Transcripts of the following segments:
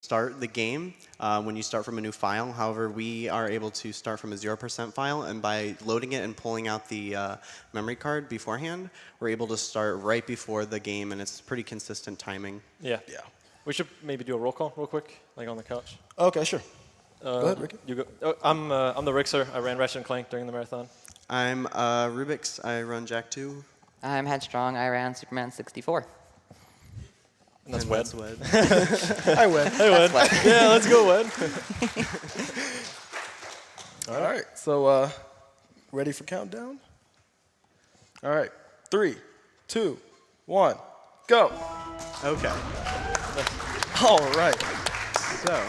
start the game when you start from a new file. However, we are able to start from a 0% file, and by loading it and pulling out the memory card beforehand, we're able to start right before the game, and it's pretty consistent timing. Yeah. We should maybe do a roll call real quick, like on the couch. Okay, sure. Go ahead, Ricky. You go. Oh, I'm the Rixer. I ran Ratchet and Clank during the marathon. I'm Rubik's. I run Jack 2. I'm Headstrong. I ran Superman 64. And that's Wed. I win. Hey, Wed. Yeah, let's go, Wed. All right, so ready for countdown? All right, 3, 2, 1, go. Okay. All right. So,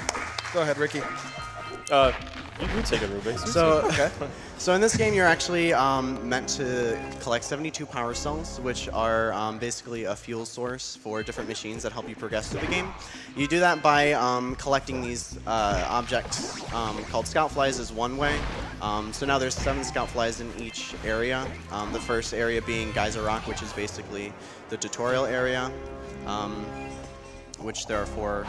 Go ahead, Ricky. You take it, Rubik's. So in this game, you're actually meant to collect 72 power cells, which are basically a fuel source for different machines that help you progress through the game. You do that by collecting these objects called scout flies is one way. So now there's 7 scout flies in each area. The first area being Geyser Rock, which is basically the tutorial area, which there are 4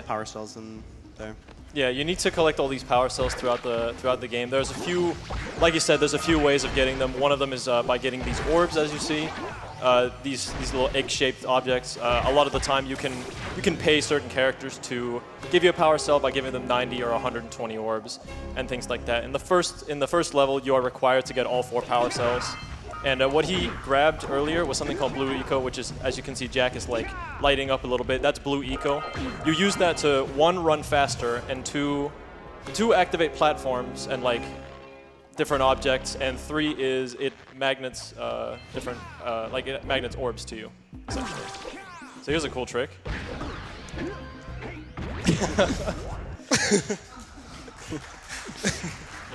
power cells in there. Yeah, you need to collect all these power cells throughout the game. There's a few, like you said, there's a few ways of getting them. One of them is by getting these orbs, as you see, these little egg-shaped objects. A lot of the time, you can pay certain characters to give you a power cell by giving them 90 or 120 orbs and things like that. In the first level, you are required to get all 4 power cells. And what he grabbed earlier was something called Blue Eco, which is, as you can see, Jack is like lighting up a little bit. That's Blue Eco. You use that to 1, run faster, and 2, activate platforms and like different objects, and 3 is it magnets different it magnets orbs to you, essentially. So here's a cool trick.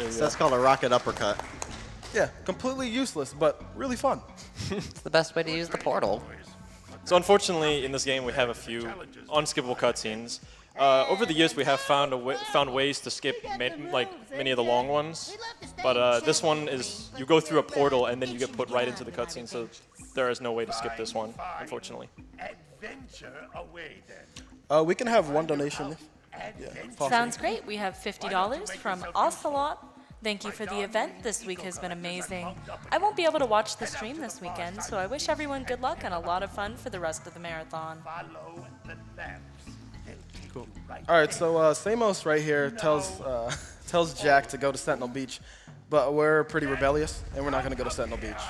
So that's called a rocket uppercut. Yeah, completely useless, but really fun. It's the best way to use the portal. So unfortunately, in this game, we have a few unskippable cutscenes. Over the years, we have found ways to skip many of the long ones, but this one is you go through a portal and then you get put right into the cutscene. So there is no way to skip this one, unfortunately. We can have one donation. Sounds great. We have $50 from Ocelot. Thank you for the event. This week has been amazing. I won't be able to watch the stream this weekend, so I wish everyone good luck and a lot of fun for the rest of the marathon. Cool. All right, so Samos right here tells Jack to go to Sentinel Beach, but we're pretty rebellious, and we're not going to go to Sentinel Beach.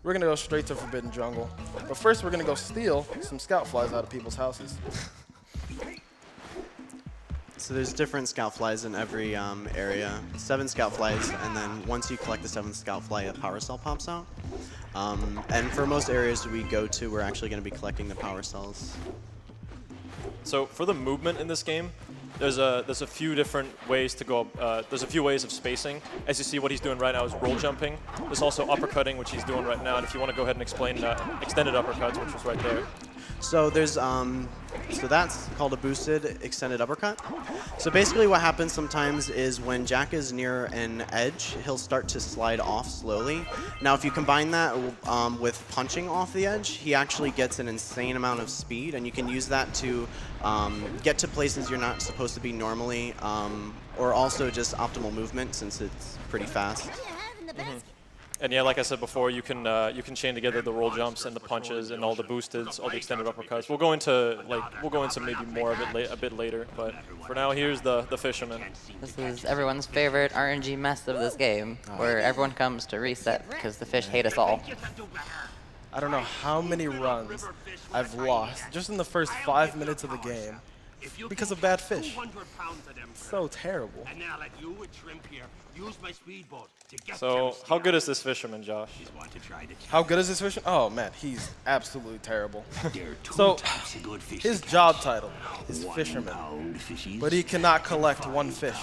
We're going to go straight to Forbidden Jungle. But first, we're going to go steal some scout flies out of people's houses. So there's different scout flies in every area, 7 scout flies, and then once you collect the 7th scout fly, a power cell pops out. And for most areas we go to, we're actually going to be collecting the power cells. So for the movement in this game, there's a few different ways to go. There's a few ways of spacing. As you see, what he's doing right now is roll jumping. There's also uppercutting, which he's doing right now. And if you want to go ahead and explain extended uppercuts, which was right there. So there's so that's called a boosted extended uppercut. So basically what happens sometimes is when Jack is near an edge, he'll start to slide off slowly. Now if you combine that with punching off the edge, he actually gets an insane amount of speed, and you can use that to get to places you're not supposed to be normally, or also just optimal movement since it's pretty fast. And yeah, like I said before, you can chain together the roll jumps and the punches and all the boosteds, all the extended uppercuts. We'll go into maybe more of it a bit later, but for now, here's the fisherman. This is everyone's favorite RNG mess of this game, where everyone comes to reset because the fish hate us all. I don't know how many runs I've lost just in the first 5 minutes of the game because of bad fish. So terrible. So how good is this fisherman, Josh? How good is this fisherman? Oh man, he's absolutely terrible. So his job title is fisherman, but he cannot collect 1 fish.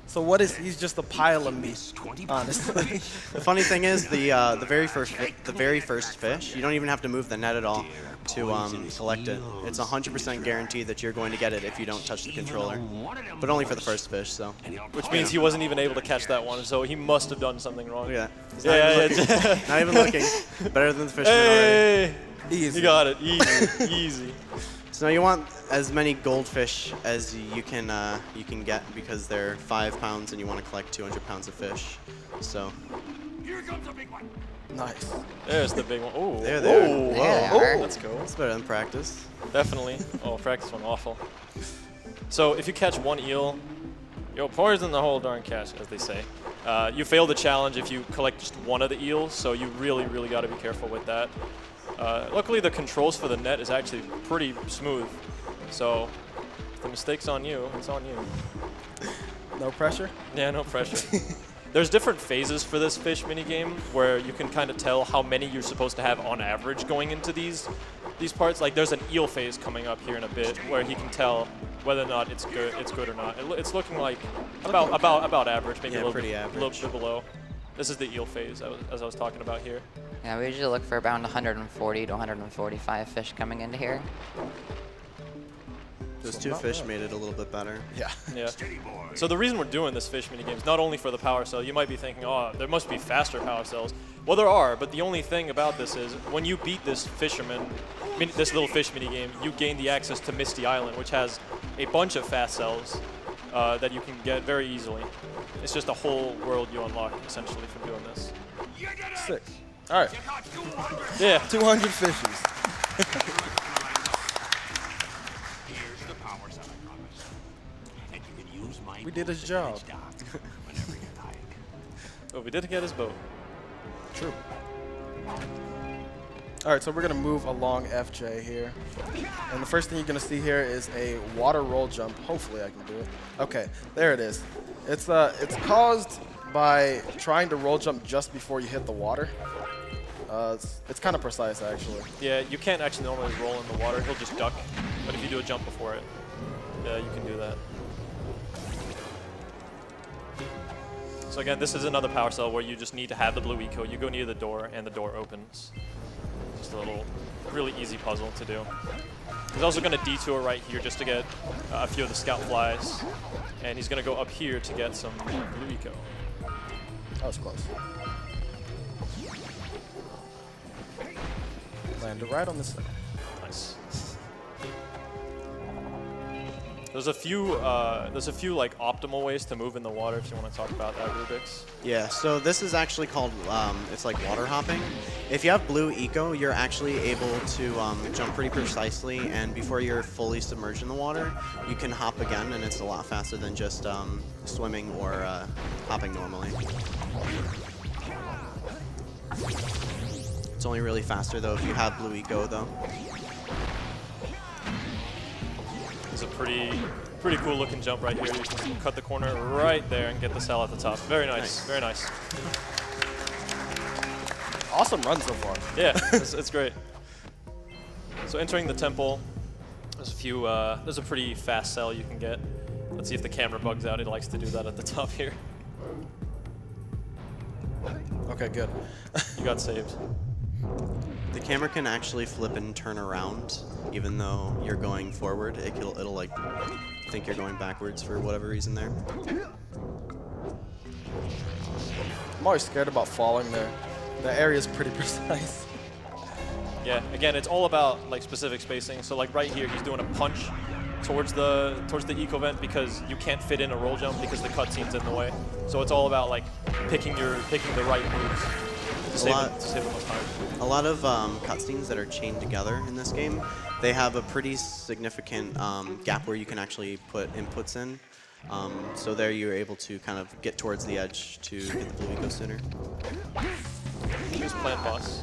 So what is he's just a pile of meat, honestly. The funny thing is the very first fish, you don't even have to move the net at all to collect it. It's 100% guaranteed that you're going to get it if you don't touch the controller, but only for the first fish. So, which means he wasn't even able to catch that one, so he must have done something wrong. Yeah, not even looking. Better than the fisherman already. Easy. You got it. Easy. Easy. So now you want as many goldfish as you can get because they're 5 pounds and you want to collect 200 pounds of fish. So. Nice. There's the big one. Oh, There. whoa, There whoa. they are. That's cool. It's better than practice. Definitely. Oh, practice went awful. So if you catch one eel, you'll poison the whole darn catch, as they say. You fail the challenge if you collect just one of the eels, so you really, really got to be careful with that. Luckily, the controls for the net is actually pretty smooth. So if the mistake's on you, it's on you. No pressure? Yeah, no pressure. There's different phases for this fish minigame where you can kind of tell how many you're supposed to have on average going into these parts. Like there's an eel phase coming up here in a bit where he can tell whether or not it's good or not. It's looking like about average, maybe Yeah, a little pretty bit, average. little bit below. This is the eel phase, as I was talking about here. Yeah, we usually look for around 140 to 145 fish coming into here. Those 2 fish made it a little bit better. Yeah. Yeah. So the reason we're doing this fish minigame is not only for the power cell. You might be thinking, oh, there must be faster power cells. Well, there are, but the only thing about this is when you beat this this little fish minigame, you gain the access to Misty Island, which has a bunch of fast cells that you can get very easily. It's just a whole world you unlock, essentially, from doing this. Sick. All right. Yeah. 200 fishes. We did his job. But we did get his boat. True. All right, so we're gonna move along FJ here. And the first thing you're gonna see here is a water roll jump. Hopefully I can do it. Okay, there it is. It's caused by trying to roll jump just before you hit the water. It's kind of precise actually. Yeah, you can't actually normally roll in the water. He'll just duck. But if you do a jump before it, yeah, you can do that. So again, this is another power cell where you just need to have the blue eco. You go near the door, and the door opens. Just a little, really easy puzzle to do. He's also going to detour right here just to get a few of the scout flies. And he's going to go up here to get some blue eco. That was close. Landed right on the side. Nice. There's a few like optimal ways to move in the water if you want to talk about that, Rubik's. Yeah, so this is actually called, it's like water hopping. If you have blue eco, you're actually able to jump pretty precisely, and before you're fully submerged in the water, you can hop again, and it's a lot faster than just swimming or hopping normally. It's only really faster, though, if you have blue eco, though. It's a pretty cool looking jump right here. You can cut the corner right there and get the cell at the top. Very nice, very nice. Awesome run so far. Yeah, it's great. So entering the temple, there's a pretty fast cell you can get. Let's see if the camera bugs out. It likes to do that at the top here. Okay, good. You got saved. The camera can actually flip and turn around, even though you're going forward. It'll like think you're going backwards for whatever reason there. I'm always scared about falling there. The area's pretty precise. Yeah, again, it's all about like specific spacing. So like right here, he's doing a punch towards the eco vent because you can't fit in a roll jump because the cutscene's in the way. So it's all about like picking the right moves to save the most time. A lot of cutscenes that are chained together in this game, they have a pretty significant gap where you can actually put inputs in. So there you're able to kind of get towards the edge to get the blue eco sooner. Who's plant boss?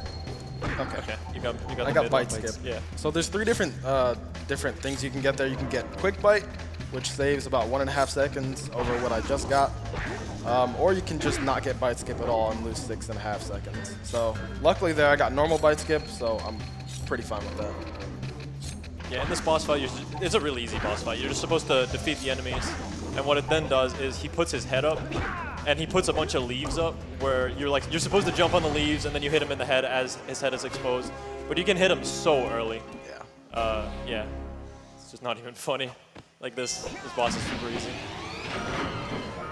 Okay. You got I the got mid bite one. skip. Yeah. So there's 3 different things you can get there. You can get quick bite, which saves about 1.5 seconds over what I just got. Or you can just not get bite skip at all and lose 6.5 seconds. So luckily there I got normal bite skip, so I'm pretty fine with that. Yeah, in this boss fight, it's a really easy boss fight. You're just supposed to defeat the enemies, and what it then does is he puts his head up, and he puts a bunch of leaves up where you're supposed to jump on the leaves, and then you hit him in the head as his head is exposed. But you can hit him so early. Yeah. Yeah, it's just not even funny. Like this boss is super easy.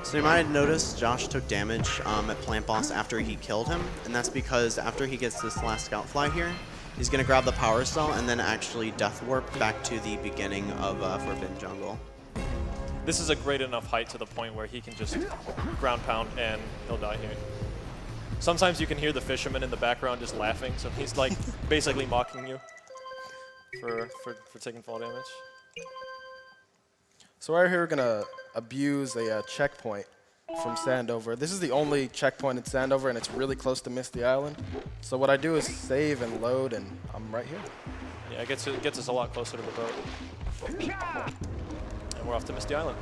So you might have noticed Josh took damage at Plant Boss after he killed him, and that's because after he gets this last scout fly here, He's going to grab the Power Cell and then actually Death Warp back to the beginning of Forbidden Jungle. This is a great enough height to the point where he can just ground pound and he'll die here. Sometimes you can hear the fisherman in the background just laughing, so he's like basically mocking you for taking fall damage. So right here we're gonna abuse a checkpoint from Sandover. This is the only checkpoint in Sandover, and it's really close to Misty Island. So what I do is save and load, and I'm right here. Yeah, it gets us a lot closer to the boat. And we're off to Misty Island.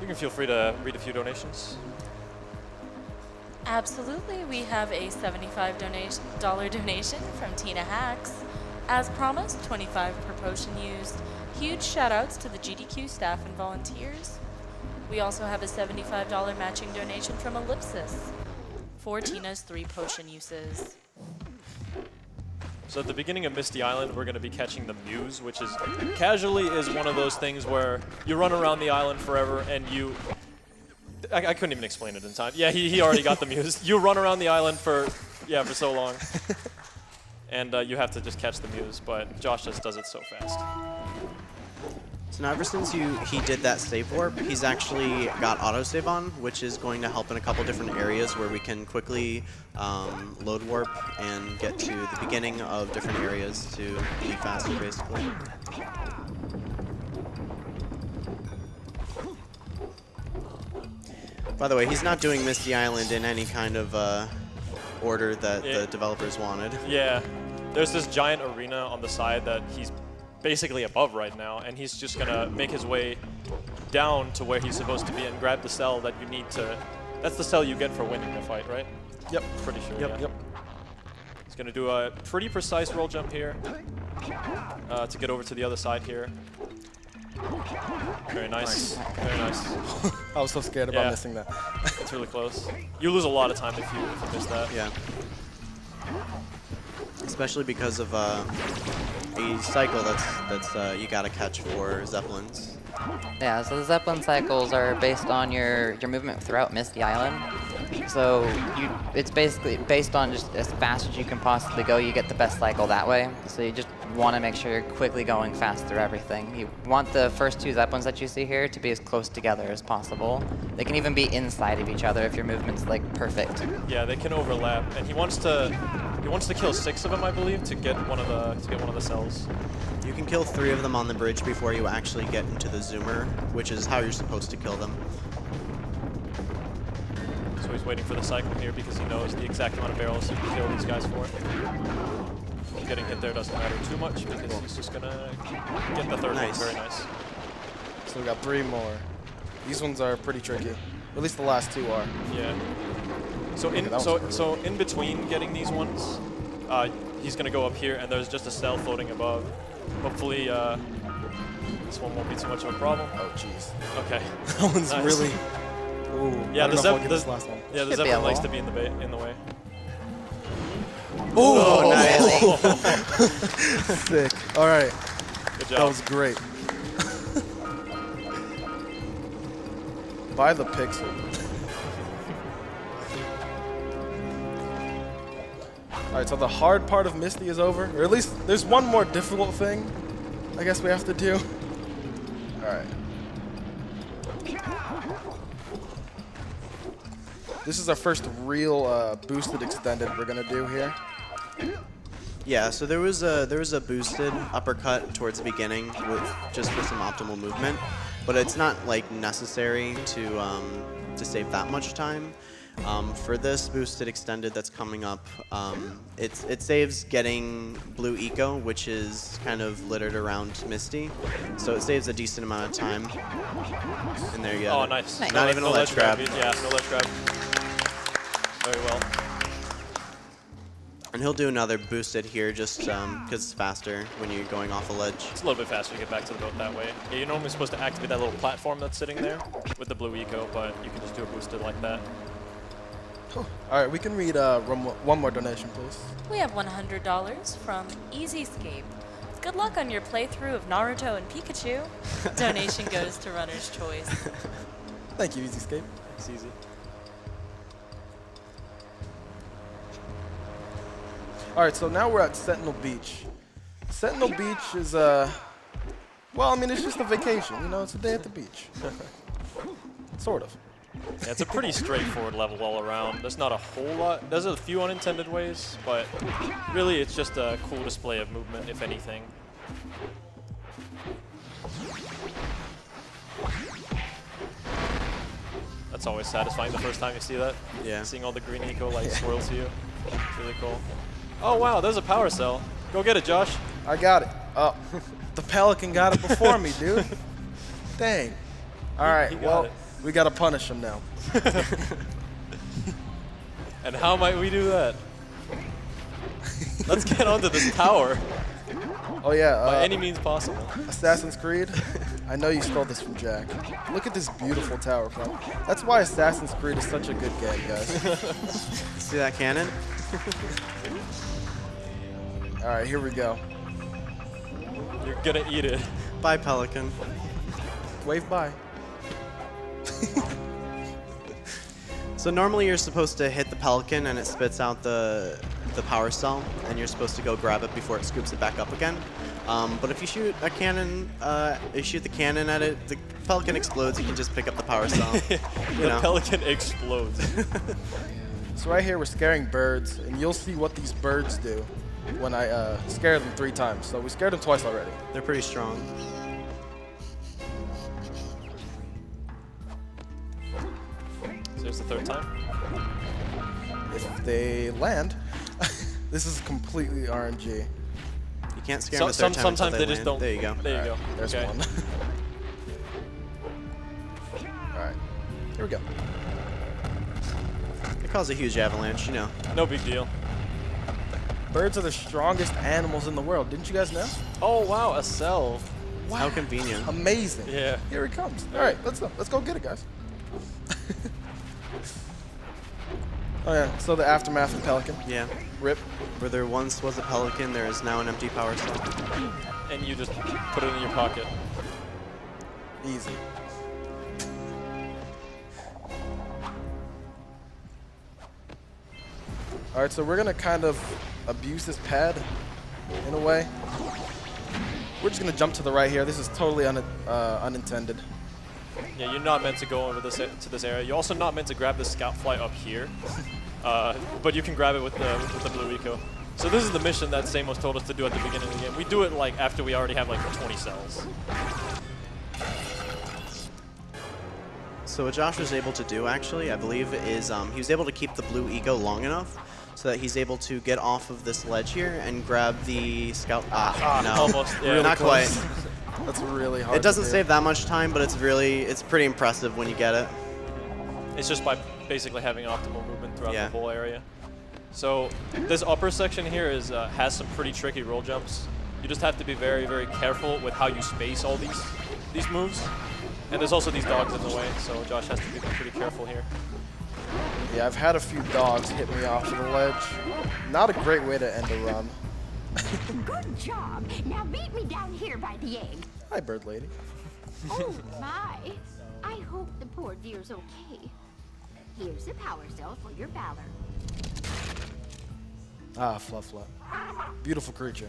You can feel free to read a few donations. Absolutely, we have a $75 donation from Tina Hacks. As promised, 25 per potion used. Huge shout outs to the GDQ staff and volunteers. We also have a $75 matching donation from Ellipsis for Tina's 3 potion uses. So at the beginning of Misty Island, we're going to be catching the Muse, which is casually is one of those things where you run around the island forever and you... I couldn't even explain it in time. Yeah, he already got the Muse. You run around the island for so long. And you have to just catch the Muse, but Josh just does it so fast. So now ever since he did that save warp, he's actually got autosave on, which is going to help in a couple different areas where we can quickly load warp and get to the beginning of different areas to be faster, basically. By the way, he's not doing Misty Island in any kind of order that the developers wanted. Yeah, there's this giant arena on the side that he's basically above right now, and he's just gonna make his way down to where he's supposed to be and grab the cell that you need to... That's the cell you get for winning the fight, right? Yep. Pretty sure, Yep. yeah. He's gonna do a pretty precise roll jump here to get over to the other side here. Very nice. Very nice. I was so scared about missing that. It's really close. You lose a lot of time if you miss that. Yeah. Especially because of a cycle that's you gotta catch for Zeppelins. Yeah, so the Zeppelin cycles are based on your movement throughout Misty Island. So it's basically based on just as fast as you can possibly go, you get the best cycle that way. So you just want to make sure you're quickly going fast through everything. You want the first 2 Zeppelins that you see here to be as close together as possible. They can even be inside of each other if your movement's like perfect. Yeah, they can overlap, and he wants to kill 6 of them, I believe, to get one of the cells. You can kill 3 of them on the bridge before you actually get into the zoomer, which is how you're supposed to kill them. So he's waiting for the cycle here because he knows the exact amount of barrels he can kill these guys for. Getting hit there doesn't matter too much because he's just gonna get the third one. Very nice. So we got 3 more. These ones are pretty tricky. At least the last 2 are. Yeah. So in between getting these ones, he's gonna go up here and there's just a cell floating above. Hopefully this one won't be too much of a problem. Oh jeez. Okay. That one's Nice. really. Ooh, Yeah, the last one. Yeah, the Should be Zeppelin a likes wall. to be in the way. Oh, Really? sick. All right, Good job. that was great. By the pixel. All right, so the hard part of Misty is over, or at least there's one more difficult thing I guess we have to do. All right. This is our first real boosted extended we're gonna do here. Yeah, so there was a boosted uppercut towards the beginning just for some optimal movement, but it's not like necessary to save that much time. For this boosted extended that's coming up, it saves getting blue eco, which is kind of littered around Misty, so it saves a decent amount of time. And there you go. Oh, nice. Nice. Not even a ledge grab. Yeah, no ledge grab. Very well. And he'll do another boosted here just because it's faster when you're going off a ledge. It's a little bit faster to get back to the boat that way. Yeah, you're normally supposed to activate that little platform that's sitting there with the blue eco, but you can just do a boosted like that. All right, we can read one more donation, please. We have $100 from Easyscape. Good luck on your playthrough of Naruto and Pikachu. Donation goes to Runner's Choice. Thank you, Easyscape. It's easy. All right, so now we're at Sentinel Beach. Sentinel Beach is, well, I mean, it's just a vacation. You know, it's a day at the beach. Sort of. Yeah, it's a pretty straightforward level all around. There's not a whole lot. There's a few unintended ways, but really it's just a cool display of movement, if anything. That's always satisfying the first time you see that. Yeah. Seeing all the green eco like swirl to you. It's really cool. Oh wow, there's a power cell. Go get it, Josh. I got it. Oh, the Pelican got it before me, dude. Dang. All right, he got well, it. we got to punish him now. And how might we do that? Let's get onto this tower Oh, yeah. by any means possible. Assassin's Creed. I know you stole this from Jack. Look at this beautiful tower front. That's why Assassin's Creed is such a good game, guys. See that cannon? All right, here we go. You're gonna eat it. Bye, Pelican. Wave bye. So normally you're supposed to hit the Pelican and it spits out the power cell, and you're supposed to go grab it before it scoops it back up again. But if you shoot a cannon, you shoot the cannon at it, the Pelican explodes. You can just pick up the power cell. The Pelican explodes. So right here we're scaring birds, and you'll see what these birds do when I scare them 3 times. So we scared them twice already. They're pretty strong. So here's the 3rd time. If they land, this is completely RNG. You can't scare them the third time Sometimes until they just land. don't. There you go. There you go. There's Okay. one. All right, here we go. It caused a huge avalanche, you know. No big deal. Birds are the strongest animals in the world. Didn't you guys know? Oh wow, a cell. How convenient. Amazing. Yeah. Here it comes. All right, let's go get it, guys. Oh yeah. So the aftermath of Pelican. Yeah. Rip. Where there once was a Pelican, there is now an empty power cell. And you just put it in your pocket. Easy. All right, so we're gonna kind of abuse this pad in a way. We're just gonna jump to the right here. This is totally unintended. Yeah, you're not meant to go over this to this area. You're also not meant to grab the scout fly up here, but you can grab it with the blue eco. So this is the mission that Samos told us to do at the beginning of the game. We do it like after we already have like 20 cells. So what Josh was able to do, actually, I believe, is he was able to keep the blue eco long enough so that he's able to get off of this ledge here and grab the scout. No, Almost. Yeah. not quite. That's really hard. It doesn't to do. save that much time, but it's pretty impressive when you get it. It's just by basically having optimal movement throughout Yeah. the whole area. So this upper section here has some pretty tricky roll jumps. You just have to be very, very careful with how you space all these moves. And there's also these dogs in the way, so Josh has to be pretty careful here. Yeah, I've had a few dogs hit me off of the ledge. Not a great way to end a run. Good job. Now meet me down here by the egg. Hi, bird lady. Oh my. I hope the poor deer's okay. Here's a power cell for your valor. Ah, Flufflet. Beautiful creature.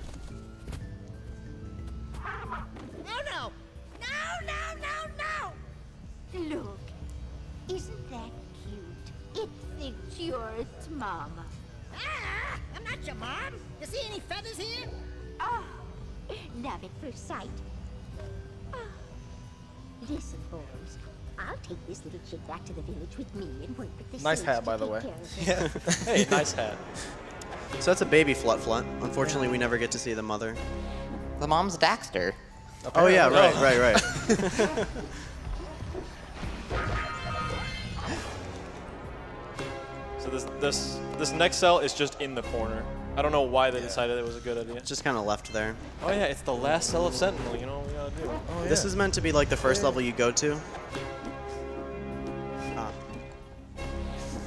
No, no. No, no, no, no. Look. Isn't that cute? It thinks you're its mama. Ah, I'm not your mom. You see any feathers here? Oh, love at first sight. Oh. Listen, boys. I'll take this little chick back to the village with me and work with the Nice sage hat, to by the take way. care of her. Hey, nice hat. So that's a baby Flutflut. Unfortunately, we never get to see the mother. The mom's Daxter. Oh yeah, Oh. right. So this next cell is just in the corner. I don't know why they decided it was a good idea. Just kind of left there. Oh yeah, it's the last cell of Sentinel. You know what we gotta do. Oh, yeah. This is meant to be like the first level you go to. Ah,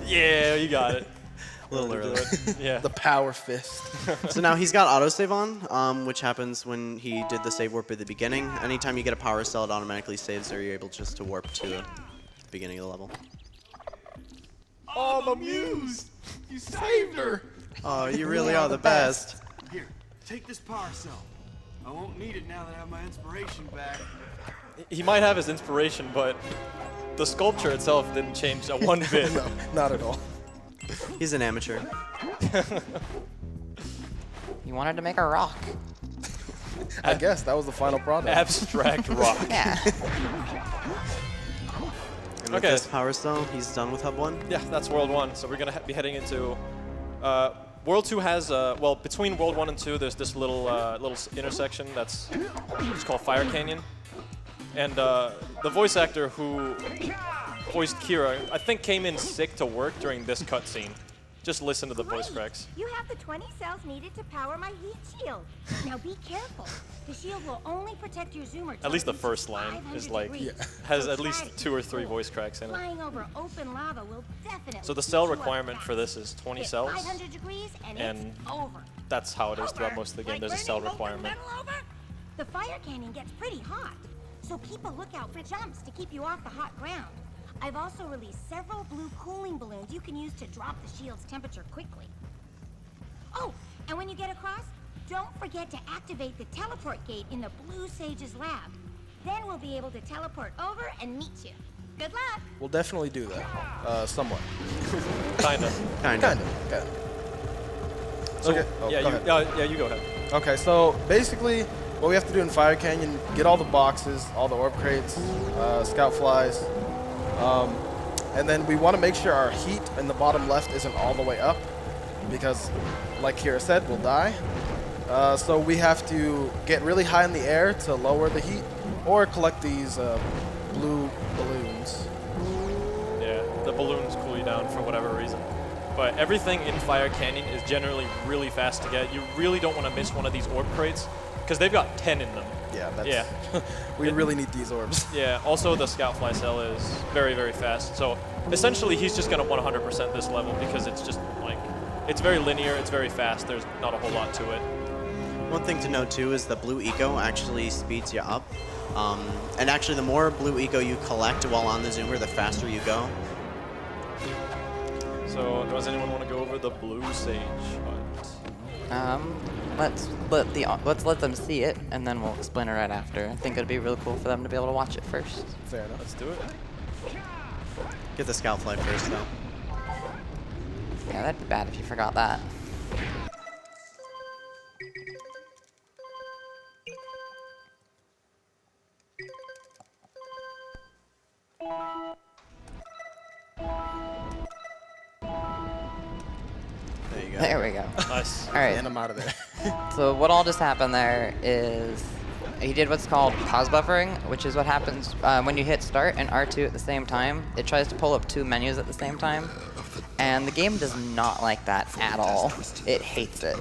Yeah, you got it. a little Do early. it. Yeah. The power fist. So now he's got autosave on, which happens when he did the save warp at the beginning. Anytime you get a power cell, it automatically saves, or you're able just to warp to the beginning of the level. Oh, the muse! You saved her! Oh, you really are the best. Here, take this power cell. I won't need it now that I have my inspiration back. He might have his inspiration, but the sculpture itself didn't change one bit. No, not at all. He's an amateur. You wanted to make a rock. I guess that was the final product. Abstract rock. Yeah. And with Okay. this power cell, he's done with Hub 1. Yeah, that's World 1. So we're going to be heading into... World 2 has, well, between World 1 and 2, there's this little intersection that's it's called Fire Canyon. And the voice actor who voiced Kira, I think came in sick to work during this cutscene. Just listen to the voice cracks. You have the 20 cells needed to power my heat shield. Now be careful. The shield will only protect your zoomer. At least the first line is like, has at least 2 or 3 voice cracks in it. Flying over open lava will definitely So the keep cell you up requirement fast. for this is 20 Hit cells. 500 degrees and and it's over. That's how it is throughout most of the game. There's a cell requirement. The fire canyon gets pretty hot, so keep a lookout for jumps to keep you off the hot ground. I've also released several blue cooling balloons you can use to drop the shield's temperature quickly. Oh, and when you get across, don't forget to activate the teleport gate in the Blue Sage's lab. Then we'll be able to teleport over and meet you. Good luck! We'll definitely do that. Somewhat. Kinda. Kinda. Okay. So, Okay. Oh, yeah, go you, ahead. yeah, you go ahead. Okay, so basically, what we have to do in Fire Canyon, get all the boxes, all the orb crates, scout flies, and then we want to make sure our heat in the bottom left isn't all the way up, because, like Kira said, we'll die. So we have to get really high in the air to lower the heat, or collect these blue balloons. Yeah, the balloons cool you down for whatever reason. But everything in Fire Canyon is generally really fast to get. You really don't want to miss one of these orb crates, because they've got 10 in them. Yeah, that's, Yeah. we really need these orbs. Yeah, also the Scout Fly cell is very, very fast. So essentially he's just going to 100% this level because it's just like, it's very linear, it's very fast, there's not a whole lot to it. One thing to note too is the blue eco actually speeds you up. And actually the more blue eco you collect while on the zoomer, the faster you go. So does anyone want to go over the Blue Sage hut? Let's let them see it, and then we'll explain it right after. I think it'd be really cool for them to be able to watch it first. Fair enough. Let's do it. Get the scout fly first though. Yeah, that'd be bad if you forgot that. There you go. There we go. Nice. All right. And I'm out of there. So what all just happened there is he did what's called pause buffering, which is what happens when you hit start and R2 at the same time. It tries to pull up 2 menus at the same time, and the game does not like that at all. It hates it.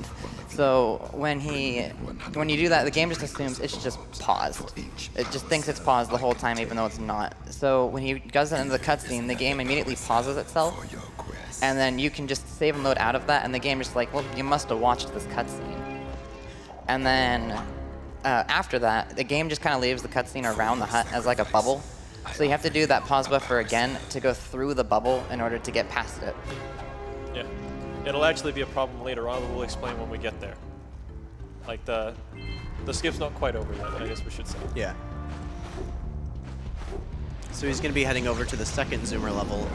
So when you do that, the game just assumes it's just paused. It just thinks it's paused the whole time, even though it's not. So when he goes into the cutscene, the game immediately pauses itself, and then you can just save and load out of that, and the game is like, well, you must have watched this cutscene. And then after that, the game just kind of leaves the cutscene around the hut as like a bubble. So you have to do that pause buffer again to go through the bubble in order to get past it. Yeah. It'll actually be a problem later on, but we'll explain when we get there. Like the skip's not quite over yet, I guess we should say. Yeah. So he's going to be heading over to the second zoomer level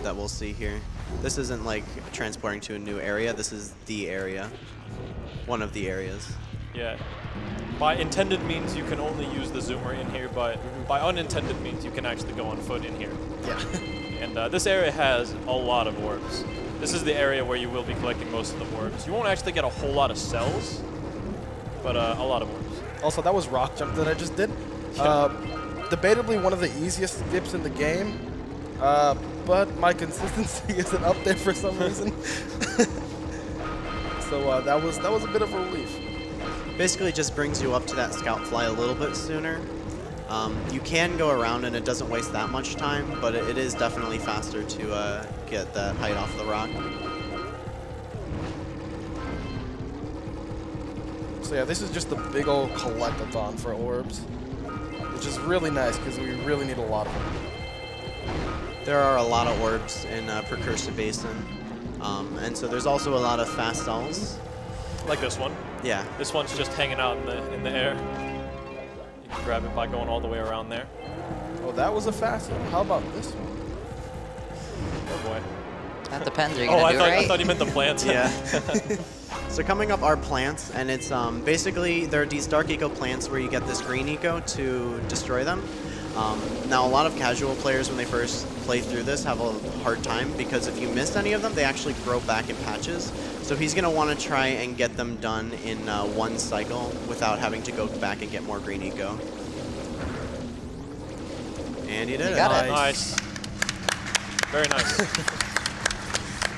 that we'll see here. This isn't like transporting to a new area. This is the area. One of the areas. Yeah. By intended means, you can only use the zoomer in here, but by unintended means, you can actually go on foot in here. Yeah. And this area has a lot of orbs. This is the area where you will be collecting most of the orbs. You won't actually get a whole lot of cells, but a lot of orbs. Also, that was rock jump that I just did. Debatably one of the easiest skips in the game, but my consistency isn't up there for some reason. So that was a bit of a relief. Basically just brings you up to that scout fly a little bit sooner. You can go around and it doesn't waste that much time, but it is definitely faster to get that height off the rock. So yeah, this is just a big old collectathon for orbs, which is really nice because we really need a lot of them. There are a lot of orbs in Precursor Basin. And so there's also a lot of fast stalls. Like this one. Yeah. This one's just hanging out in the air. You can grab it by going all the way around there. Oh, that was a fast one. How about this one? Oh boy. That depends. Are you gonna do I right? thought you meant the plants. Yeah. So coming up are plants, and it's basically there are these dark eco plants where you get this green eco to destroy them. Now a lot of casual players when they first play through this have a hard time because if you miss any of them, they actually grow back in patches. So he's going to want to try and get them done in one cycle without having to go back and get more green eco. And he did it. got it. Nice. Very nice.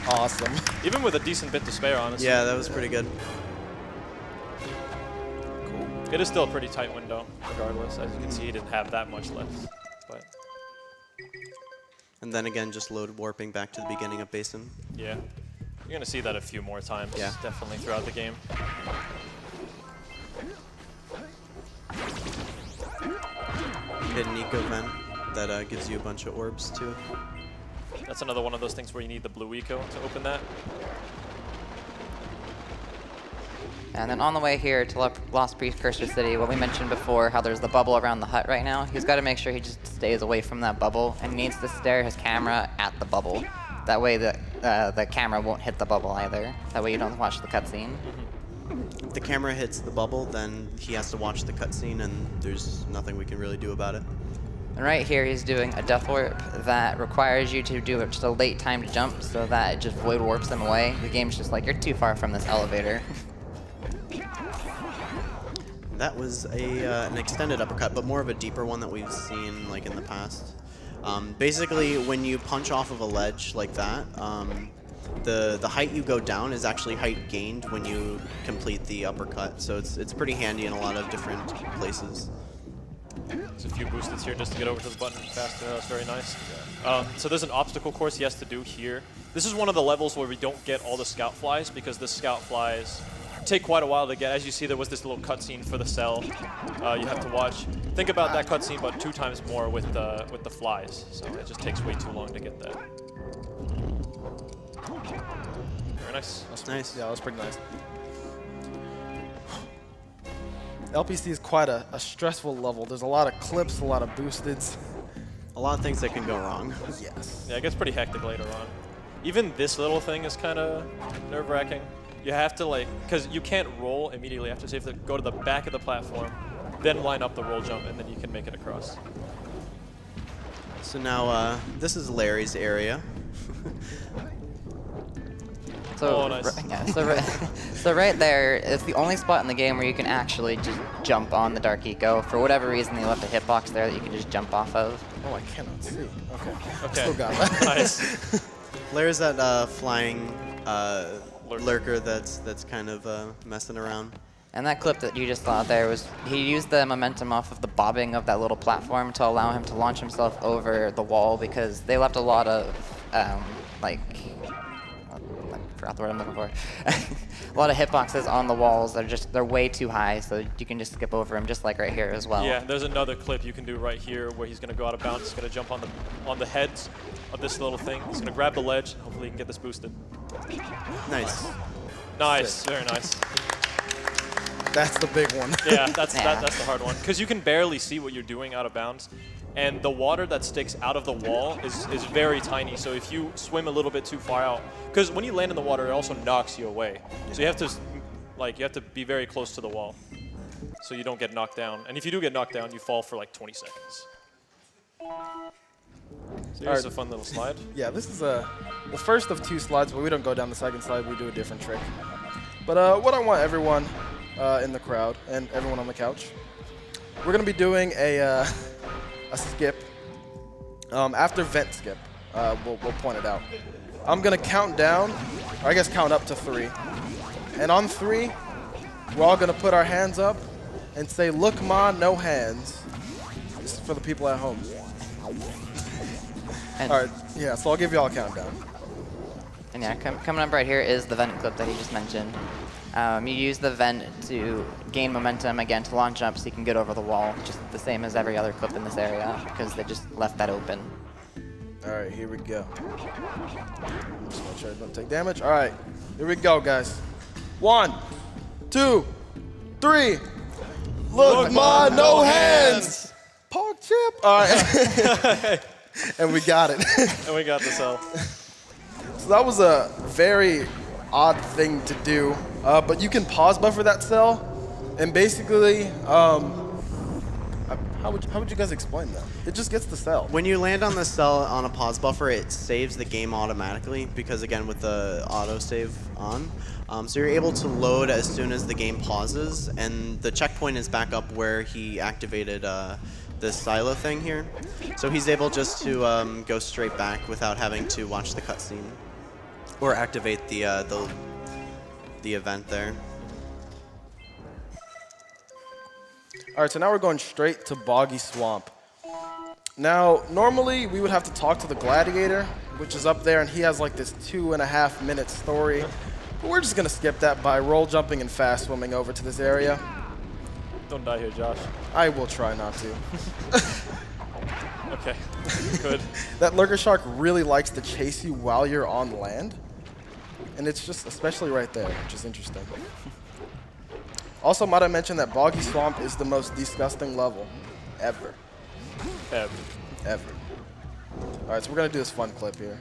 Awesome. Even with a decent bit to spare, honestly. Yeah, that was pretty good. It is still a pretty tight window, regardless. As you can see, he didn't have that much left. But And then again, just load warping back to the beginning of Basin. yeah, you're going to see that a few more times, Yeah. definitely throughout the game. Hidden eco vent that gives you a bunch of orbs too. That's another one of those things where you need the blue eco to open that. And then on the way here to Lost Precursor City, what we mentioned before, how there's the bubble around the hut right now, he's got to make sure he just stays away from that bubble and needs to stare his camera at the bubble. That way the camera won't hit the bubble either. That way you don't watch the cutscene. If the camera hits the bubble, then he has to watch the cutscene, and there's nothing we can really do about it. And right here he's doing a death warp that requires you to do just a late time to jump so that it just void warps them away. The game's just like, you're too far from this elevator. That was an extended uppercut, but more of a deeper one that we've seen like in the past. Basically, when you punch off of a ledge like that, the height you go down is actually height gained when you complete the uppercut. So it's pretty handy in a lot of different places. There's a few boosteds here just to get over to the button faster. That's very nice. So there's an obstacle course he has to do here. This is one of the levels where we don't get all the scout flies because the scout flies take quite a while to get. As you see, there was this little cutscene for the cell you have to watch. Think about that cutscene, but 2 times more with the flies. So it just takes way too long to get that. Very nice. That's nice. Yeah, that was pretty nice. LPC is quite a stressful level. There's a lot of clips, a lot of boosteds. A lot of things that can go wrong. Yes. Yeah, it gets pretty hectic later on. Even this little thing is kind of nerve-wracking. You have to because you can't roll immediately after, so you have to go to the back of the platform, then line up the roll jump, and then you can make it across. So now this is Larry's area. So, Oh, nice. so right there is the only spot in the game where you can actually just jump on the Dark Eco. For whatever reason, they left a hitbox there that you can just jump off of. Oh, I cannot see. Okay. Okay. Still got that. Nice. Larry's that flying lurker that's kind of messing around. And that clip that you just saw there was, he used the momentum off of the bobbing of that little platform to allow him to launch himself over the wall because they left a lot of, I forgot the word I'm looking for. A lot of hitboxes on the walls that are they're way too high, so you can just skip over them, just like right here as well. Yeah, there's another clip you can do right here where he's going to go out of bounds. He's going to jump on the heads of this little thing. He's going to grab the ledge, and hopefully he can get this boosted. Nice. Nice, very nice. That's the big one. Yeah, that's the hard one. Because you can barely see what you're doing out of bounds. And the water that sticks out of the wall is very tiny. So if you swim a little bit too far out, because when you land in the water, it also knocks you away. So you have to be very close to the wall, so you don't get knocked down. And if you do get knocked down, you fall for like 20 seconds. So here's a fun little slide. Yeah, this is the first of 2 slides, but we don't go down the second slide. We do a different trick. But what I want everyone in the crowd and everyone on the couch, we're gonna be doing a skip. After vent skip, we'll point it out. I'm gonna count down, or I guess count up to 3. And on 3, we're all gonna put our hands up and say, "Look, ma, no hands." This is for the people at home. And, All right, yeah, so I'll give you all a countdown. And yeah, coming up right here is the vent clip that he just mentioned. You use the vent to gain momentum again to launch up so you can get over the wall, just the same as every other clip in this area because they just left that open. All right, here we go. Just make sure I don't take damage. All right, here we go, guys. 1, 2, 3. Look, ma, no hands. Pork chip. All right. And we got it. And we got the cell. So that was a very odd thing to do. But you can pause buffer that cell. And basically, how would you guys explain that? It just gets the cell. When you land on the cell on a pause buffer, it saves the game automatically because, again, with the autosave on. So you're able to load as soon as the game pauses, and the checkpoint is back up where he activated this silo thing here. So he's able just to go straight back without having to watch the cutscene or activate the event there. All right, so now we're going straight to Boggy Swamp. Now, normally we would have to talk to the Gladiator, which is up there, and he has like this 2.5-minute story. But we're just gonna skip that by roll jumping and fast swimming over to this area. Don't die here, Josh. I will try not to. Okay, good. That lurker shark really likes to chase you while you're on land. And it's just especially right there, which is interesting. Also, might I mention that Boggy Swamp is the most disgusting level ever. Ever. All right, so we're gonna do this fun clip here.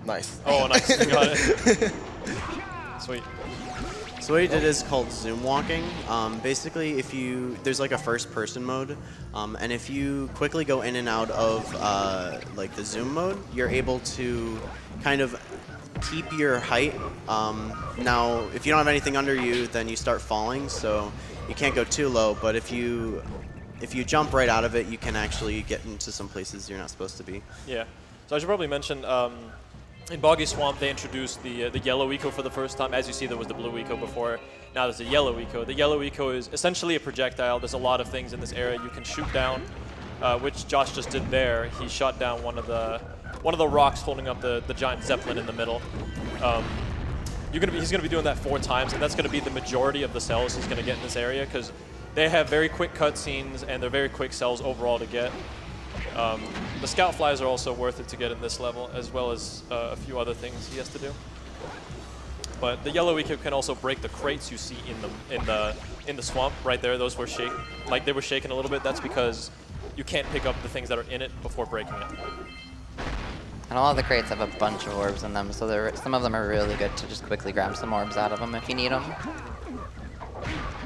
Nice. Oh, nice. You got it. Sweet. So what he did is called zoom walking. Basically, there's like a first-person mode, and if you quickly go in and out of like the zoom mode, you're able to kind of keep your height. Now, if you don't have anything under you, then you start falling, so you can't go too low. But if you jump right out of it, you can actually get into some places you're not supposed to be. Yeah. So I should probably mention, in Boggy Swamp, they introduced the yellow eco for the first time. As you see, there was the blue eco before. Now there's a yellow eco. The yellow eco is essentially a projectile. There's a lot of things in this area you can shoot down, which Josh just did there. He shot down one of the rocks holding up the giant zeppelin in the middle. He's gonna be doing that 4 times, and that's gonna be the majority of the cells he's gonna get in this area because they have very quick cutscenes and they're very quick cells overall to get. The scout flies are also worth it to get in this level, as well as a few other things he has to do. But the yellow eco can also break the crates you see in the swamp right there. Those were shaken, like they were shaken a little bit. That's because you can't pick up the things that are in it before breaking it. And a lot of the crates have a bunch of orbs in them, so some of them are really good to just quickly grab some orbs out of them if you need them.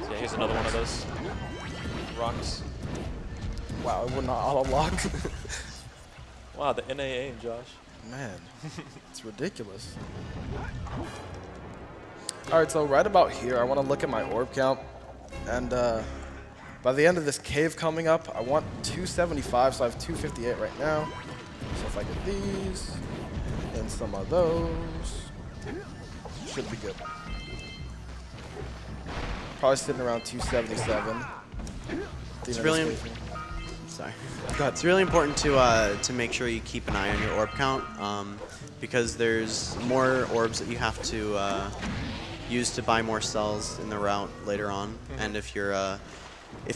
So yeah, here's another one of those rocks. Wow, it would not auto-lock. Wow, the NAA, Josh. Man, it's ridiculous. All right, so right about here, I want to look at my orb count. And by the end of this cave coming up, I want 275, so I have 258 right now. So if I get these and some of those, should be good. Probably sitting around 277. It's really It's really important to make sure you keep an eye on your orb count because there's more orbs that you have to use to buy more cells in the route later on. Mm-hmm. And if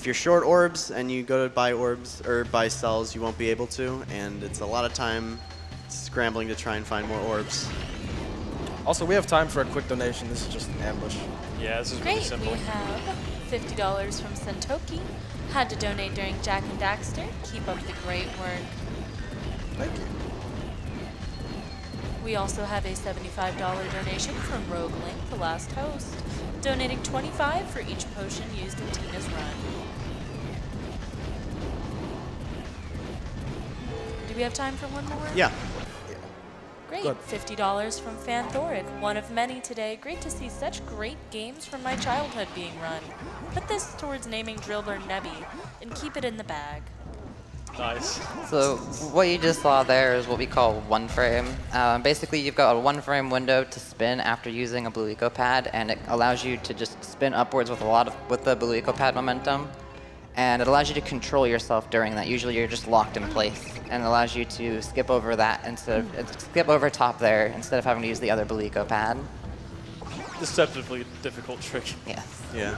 you're short orbs and you go to buy orbs or buy cells, you won't be able to, and it's a lot of time scrambling to try and find more orbs. Also, we have time for a quick donation. This is just an ambush. Yeah, this is really Great, simple. we have $50 from Sentoki. Had to donate during Jax and Daxter. Keep up the great work. Thank you. We also have a $75 donation from Rogue Link, the last host, donating $25 for each potion used in Tina's run. Do we have time for one more? Yeah. Great. Good. $50 from Fanthoric, one of many today. Great to see such great games from my childhood being run. Put this towards naming Drillbur Nebby and keep it in the bag. Nice. So what you just saw there is what we call one frame. Basically, you've got a one frame window to spin after using a blue eco pad, and it allows you to just spin upwards with the blue eco pad momentum, and it allows you to control yourself during that. Usually, you're just locked in place, and it allows you to skip over that skip over top there instead of having to use the other blue eco pad. Deceptively difficult trick. Yes. Yeah.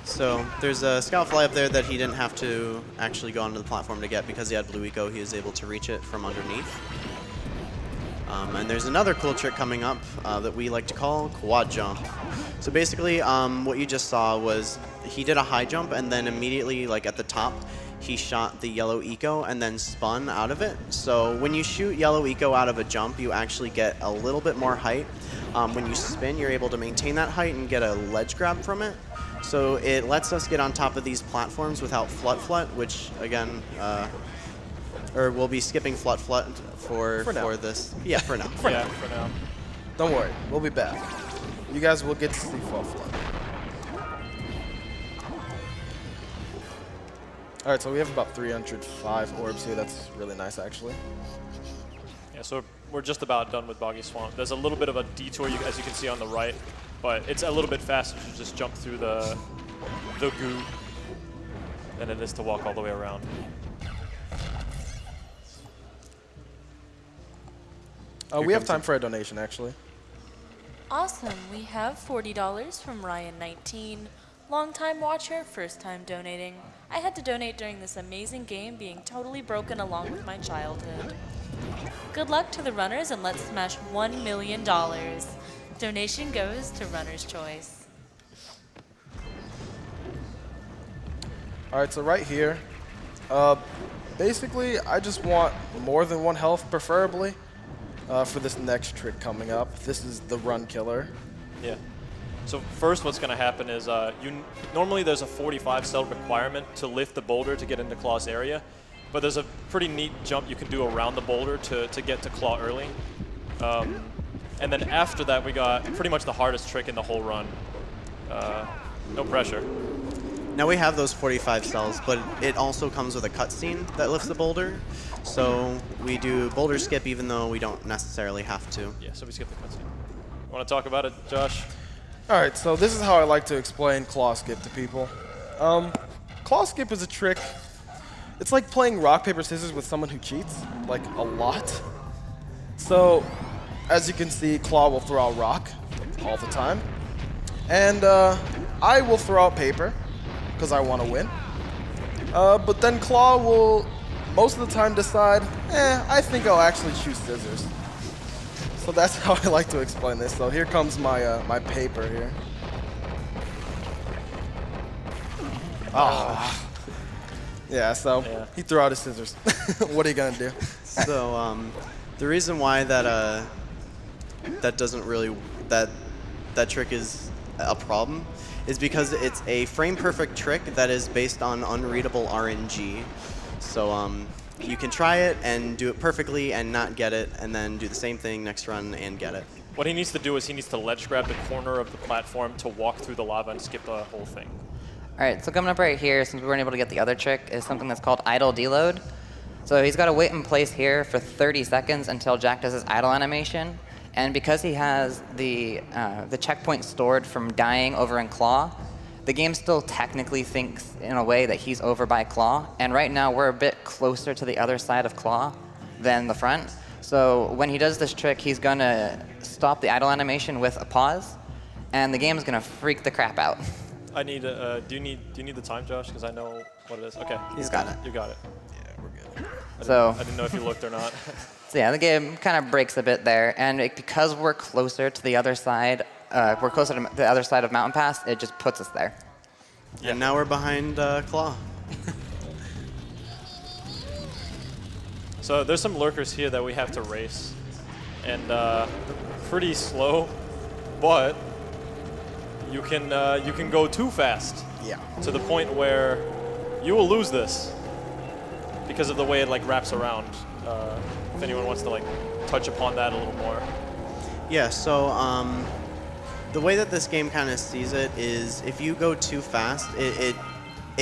So there's a scout fly up there that he didn't have to actually go onto the platform to get because he had blue eco. He was able to reach it from underneath. And there's another cool trick coming up that we like to call quad jump. So basically, what you just saw was he did a high jump, and then immediately, like at the top, he shot the yellow eco and then spun out of it. So when you shoot yellow eco out of a jump, you actually get a little bit more height. When you spin, you're able to maintain that height and get a ledge grab from it. So it lets us get on top of these platforms without flut, which again, or we'll be skipping flut for this. Yeah, for now. For now. Don't worry, we'll be back. You guys will get to see flut. All right, so we have about 305 orbs here. That's really nice, actually. Yeah, so we're just about done with Boggy Swamp. There's a little bit of a detour, as you can see on the right, but it's a little bit faster to just jump through the goo than it is to walk all the way around. We have time for a donation, actually. Awesome. We have $40 from Ryan19. Long-time watcher, first-time donating. I had to donate during this amazing game being totally broken along with my childhood. Good luck to the runners, and let's smash $1 million. Donation goes to Runner's Choice. All right, so right here, basically, I just want more than 1 health, preferably, for this next trick coming up. This is the run killer. Yeah. So first what's going to happen is normally there's a 45 cell requirement to lift the boulder to get into Claw's area, but there's a pretty neat jump you can do around the boulder to get to Claw early. And then after that we got pretty much the hardest trick in the whole run. No pressure. Now we have those 45 cells, but it also comes with a cutscene that lifts the boulder. So we do boulder skip even though we don't necessarily have to. Yeah, so we skip the cutscene. Want to talk about it, Josh? All right, so this is how I like to explain claw skip to people. Claw skip is a trick. It's like playing rock, paper, scissors with someone who cheats, like a lot. So, as you can see, Claw will throw out rock all the time. And I will throw out paper, because I want to win. But then Claw will, most of the time, decide, I think I'll actually choose scissors. So that's how I like to explain this. So here comes my my paper here. Oh. Yeah, so he threw out his scissors. What are you gonna do? So the reason why that that trick is a problem is because it's a frame perfect trick that is based on unreadable RNG. So you can try it and do it perfectly and not get it, and then do the same thing next run and get it. What he needs to do is he needs to ledge grab the corner of the platform to walk through the lava and skip the whole thing. All right, so coming up right here, since we weren't able to get the other trick, is something that's called idle deload. So he's got to wait in place here for 30 seconds until Jack does his idle animation. And because he has the checkpoint stored from dying over in Claw, the game still technically thinks in a way that he's over by Claw. And right now we're a bit closer to the other side of Claw than the front. So when he does this trick, he's going to stop the idle animation with a pause, and the game's going to freak the crap out. I need do you need the time, Josh? Because I know what it is. Okay. He's got it. You got it. Yeah, we're good. I didn't know if you looked or not. So yeah, the game kind of breaks a bit there, and because we're closer to the other side, we're closer to the other side of Mountain Pass, it just puts us there. Yeah. And now we're behind Claw. So there's some lurkers here that we have to race, and pretty slow, but you can go too fast. Yeah. To the point where you will lose this because of the way it like wraps around. If anyone wants to like touch upon that a little more. Yeah. So the way that this game kind of sees it is if you go too fast, it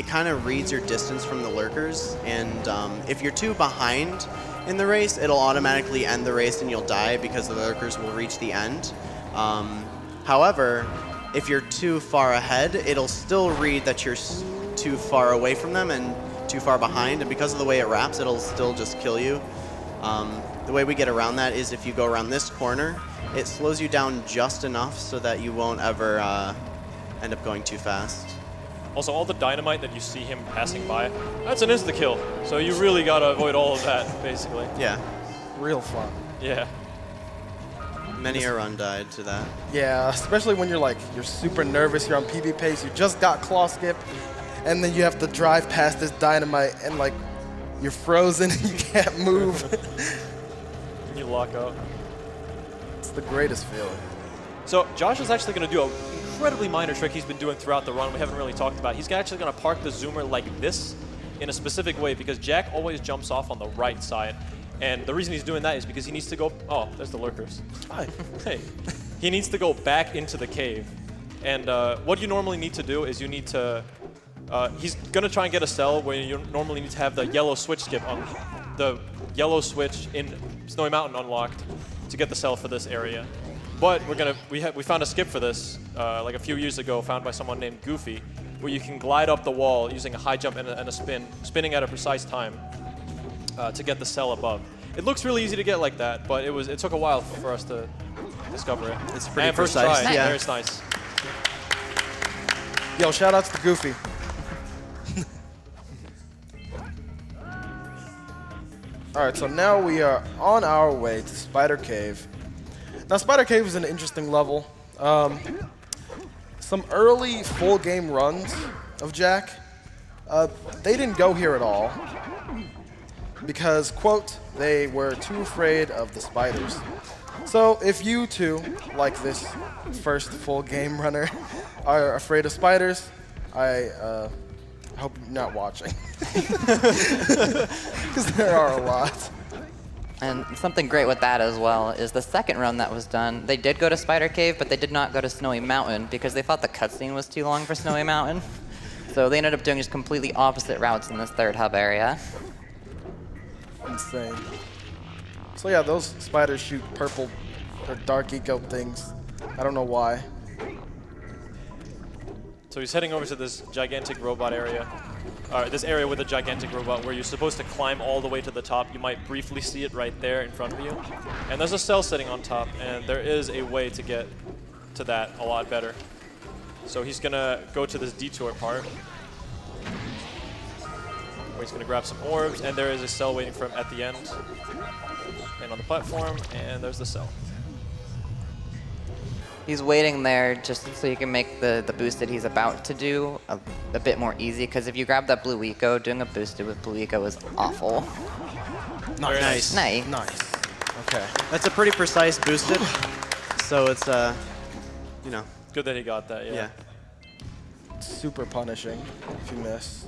kind of reads your distance from the lurkers, and if you're too behind in the race, it'll automatically end the race and you'll die because the lurkers will reach the end. However, if you're too far ahead, it'll still read that you're too far away from them and too far behind, and because of the way it wraps, it'll still just kill you. The way we get around that is if you go around this corner, it slows you down just enough so that you won't ever end up going too fast. Also, all the dynamite that you see him passing by, that's an insta-kill. So you really gotta avoid all of that, basically. Yeah. Real fun. Yeah. Many a run died to that. Yeah, especially when you're super nervous, you're on PB pace, you just got claw skip, and then you have to drive past this dynamite, and like, you're frozen, you can't move. You lock up. It's the greatest feeling. So Josh is actually going to do an incredibly minor trick he's been doing throughout the run we haven't really talked about. He's actually going to park the zoomer like this in a specific way because Jack always jumps off on the right side. And the reason he's doing that is because he needs to go... Oh, there's the lurkers. Hi. Hey. He needs to go back into the cave. And what you normally need to do is you need to... he's going to try and get a cell where you normally need to have the yellow switch skip on the yellow switch in Snowy Mountain unlocked to get the cell for this area. But we found a skip for this like a few years ago, found by someone named Goofy, where you can glide up the wall using a high jump and a spin, spinning at a precise time to get the cell above. It looks really easy to get like that, but it took a while for us to discover it. It's pretty and first precise. try, Yeah. very nice. Yo, shout outs to Goofy. All right, so now we are on our way to Spider Cave. Now, Spider Cave is an interesting level. Some early full game runs of Jack, they didn't go here at all because, quote, they were too afraid of the spiders. So if you too, like this first full game runner, are afraid of spiders, I hope you're not watching. Because there are a lot. And something great with that as well is the second run that was done, they did go to Spider Cave, but they did not go to Snowy Mountain because they thought the cutscene was too long for Snowy Mountain. So they ended up doing just completely opposite routes in this third hub area. Insane. So yeah, those spiders shoot purple or dark eco things. I don't know why. So he's heading over to this gigantic robot area. This area with a gigantic robot where you're supposed to climb all the way to the top. You might briefly see it right there in front of you. And there's a cell sitting on top, and there is a way to get to that a lot better. So he's going to go to this detour part, where he's going to grab some orbs, and there is a cell waiting for him at the end. And on the platform, and there's the cell. He's waiting there just so you can make the boost that he's about to do a bit more easy, because if you grab that blue eco, doing a boosted with blue eco is awful. Nice. Nice. Nice. Okay. That's a pretty precise boosted. So it's, you know. Good that he got that, yeah. Yeah. Super punishing if you miss.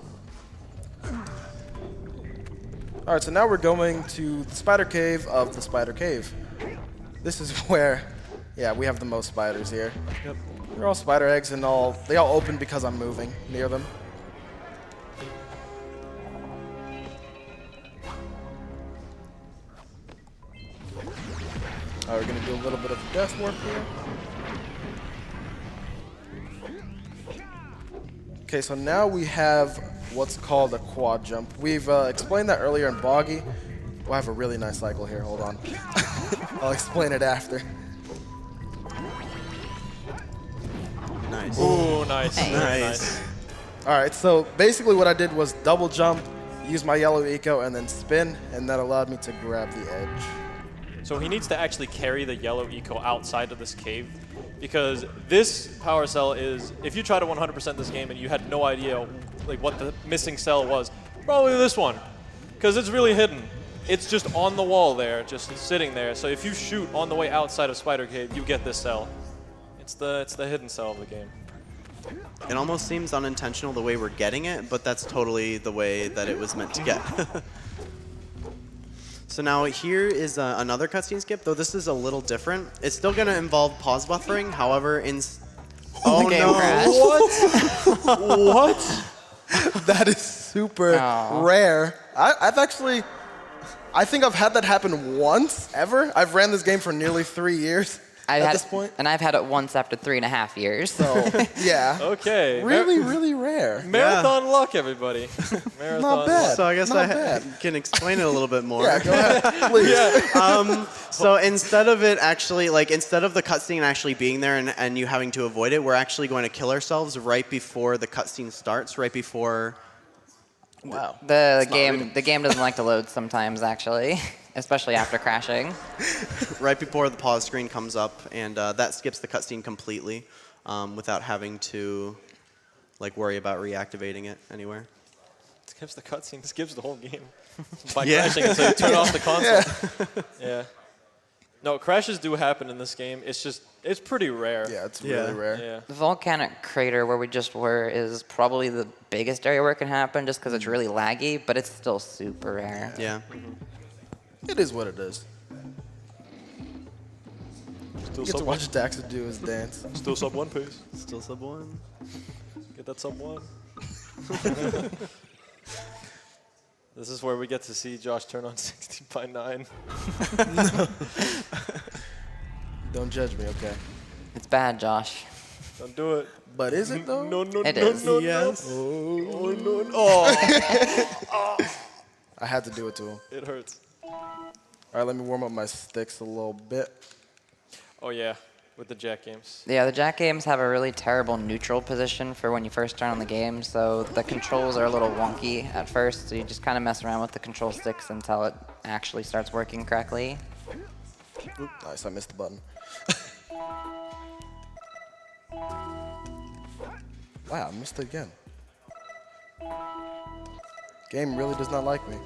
All right, so now we're going to the Spider Cave of the Spider Cave. This is where, yeah, we have the most spiders here. Yep. They're all spider eggs and they all open because I'm moving near them. All right, we're gonna do a little bit of death work here. Okay, so now we have what's called a quad jump. We've explained that earlier in Boggy. We'll have a really nice cycle here, hold on. I'll explain it after. Nice. Ooh, nice. Hey. Very Nice. All right, so basically what I did was double jump, use my yellow eco, and then spin, and that allowed me to grab the edge. So he needs to actually carry the yellow eco outside of this cave, because this power cell is, if you try to 100% this game and you had no idea like what the missing cell was, probably this one, because it's really hidden. It's just on the wall there, just sitting there. So if you shoot on the way outside of Spider Cave, you get this cell. It's the hidden cell of the game. It almost seems unintentional the way we're getting it, but that's totally the way that it was meant to get. So now here is another cutscene skip, though this is a little different. It's still going to involve pause buffering, however, oh Game no! crash. What? What? That is super rare. I think I've had that happen once, ever. I've ran this game for nearly 3 years. at this point. And I've had it once after 3.5 years. So, yeah. Okay. Really, really rare. Marathon luck, everybody. Marathon Not bad. luck. So I guess Not I bad. can explain it a little bit more. Yeah, go ahead, please. So instead of it actually, instead of the cutscene actually being there and you having to avoid it, we're actually going to kill ourselves right before the cutscene starts, right before. Wow. The game doesn't like to load sometimes, actually, especially after crashing. Right before the pause screen comes up, and that skips the cutscene completely, without having to worry about reactivating it anywhere. Skips the cutscene, skips the whole game by crashing until you turn off the console. Yeah. No, crashes do happen in this game. It's pretty rare. Yeah, it's really rare. Yeah. The volcanic crater where we just were is probably the biggest area where it can happen just because it's really laggy, but it's still super rare. Yeah. It is what it is. Still You get to sub watch Daxter do his dance. Still sub 1 pace. Still sub 1. Get that sub 1. This is where we get to see Josh turn on 60 by 9. Don't judge me, okay? It's bad, Josh. Don't do it. But is it though? No, no, It no, is. no, Yes. no. Oh, no, no. I had to do it to him. It hurts. All right, let me warm up my sticks a little bit. Oh, yeah. With the Jack games. Yeah, the Jack games have a really terrible neutral position for when you first turn on the game, so the controls are a little wonky at first, so you just kind of mess around with the control sticks until it actually starts working correctly. Oop, nice, I missed the button. Wow, I missed it again. Game really does not like me.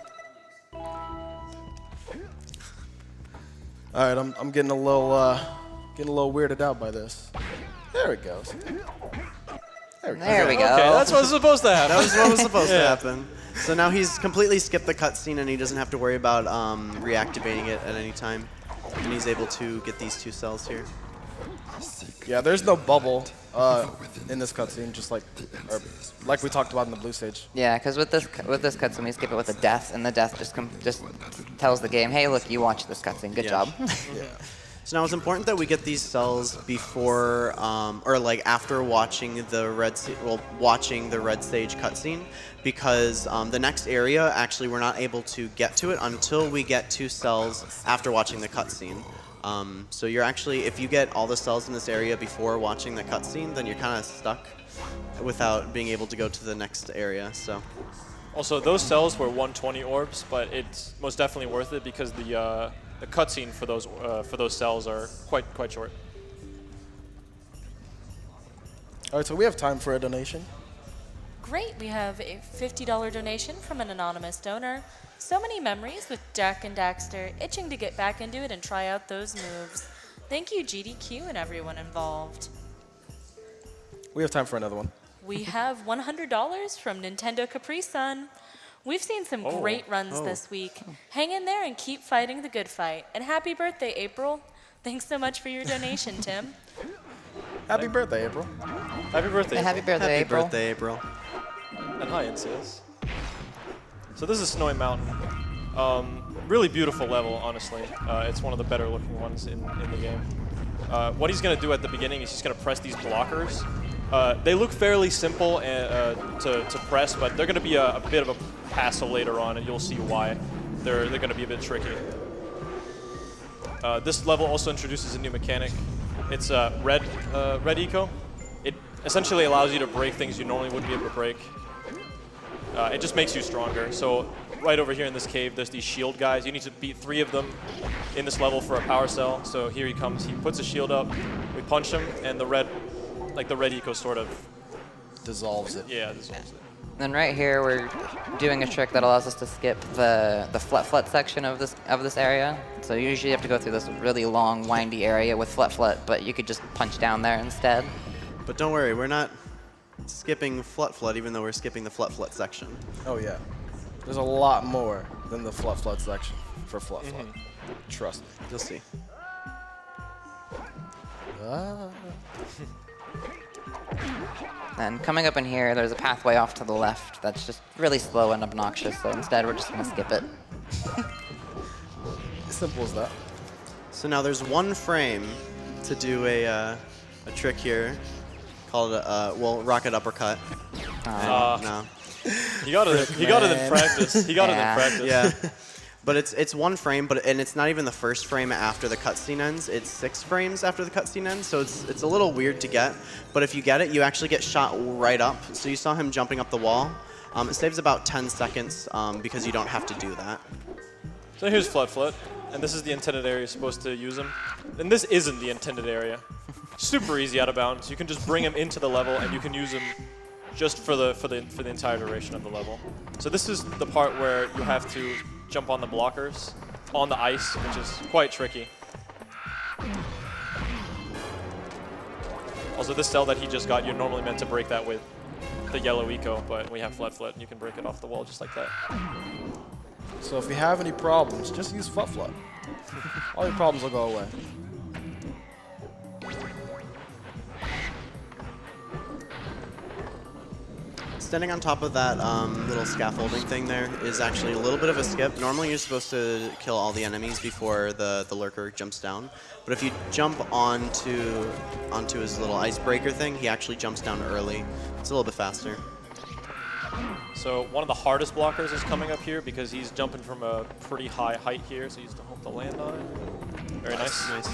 All right, I'm getting a little weirded out by this. There it goes. There There we go. Okay, that's what's supposed to happen. That was what was supposed to happen. So now he's completely skipped the cutscene, and he doesn't have to worry about reactivating it at any time. And he's able to get these 2 cells here. Yeah, there's no bubble in this cutscene, just like we talked about in the blue stage. Yeah, because with this cutscene, we skip it with a death, and the death just tells the game, hey, look, you watched this cutscene. Good job. Yeah. So now it's important that we get these cells before, after watching the red stage cutscene, because the next area actually we're not able to get to it until we get 2 cells after watching the cutscene. So you're actually, if you get all the cells in this area before watching the cutscene, then you're kind of stuck without being able to go to the next area. So. Also, those cells were 120 orbs, but it's most definitely worth it because the cutscene for those cells are quite short. All right, so we have time for a donation. Great, we have a $50 donation from an anonymous donor. So many memories with Jack and Daxter, itching to get back into it and try out those moves. Thank you, GDQ and everyone involved. We have time for another one. We have $100 from Nintendo Capri Sun. We've seen some great runs this week. Hang in there and keep fighting the good fight. And happy birthday, April. Thanks so much for your donation, Tim. Happy birthday, April. Happy birthday. Happy birthday, Happy April. birthday, April. And hi, NCS. So this is Snowy Mountain. Really beautiful level, honestly. It's one of the better looking ones in the game. What he's going to do at the beginning is he's going to press these blockers. They look fairly simple to press, but they're going to be a bit of a hassle later on, and you'll see why. They're going to be a bit tricky. This level also introduces a new mechanic. It's red eco. It essentially allows you to break things you normally wouldn't be able to break. It just makes you stronger. So right over here in this cave, there's these shield guys. You need to beat 3 of them in this level for a power cell. So here he comes. He puts a shield up. We punch him, and the red eco sort of Dissolves it. Yeah, dissolves it. Then right here, we're doing a trick that allows us to skip the flet section of this area. So usually you have to go through this really long, windy area with flet, but you could just punch down there instead. But don't worry, we're not skipping flet, even though we're skipping the flet section. Oh yeah. There's a lot more than the flet section for flet. Trust me. You'll see. And coming up in here, there's a pathway off to the left that's just really slow and obnoxious, so instead we're just going to skip it. Simple as that. So now there's 1 frame to do a trick here called well, rocket uppercut. No. He got it in practice. He got it in practice. Yeah. But it's 1 frame, and it's not even the first frame after the cutscene ends. It's 6 frames after the cutscene ends, so it's a little weird to get. But if you get it, you actually get shot right up. So you saw him jumping up the wall. It saves about 10 seconds because you don't have to do that. So here's Flut Flut, and this is the intended area you're supposed to use him. And this isn't the intended area. Super easy out of bounds. You can just bring him into the level, and you can use him just for the entire duration of the level. So this is the part where you have to jump on the blockers on the ice, which is quite tricky. Also, this cell that he just got, you're normally meant to break that with the yellow eco, but we have Flut Flut, and you can break it off the wall just like that. So if you have any problems, just use Flut Flut. All your problems will go away. Standing on top of that little scaffolding thing there is actually a little bit of a skip. Normally you're supposed to kill all the enemies before the lurker jumps down. But if you jump onto his little icebreaker thing, he actually jumps down early. It's a little bit faster. So one of the hardest blockers is coming up here because he's jumping from a pretty high height here, so you just hope to land on it. Very nice. Nice.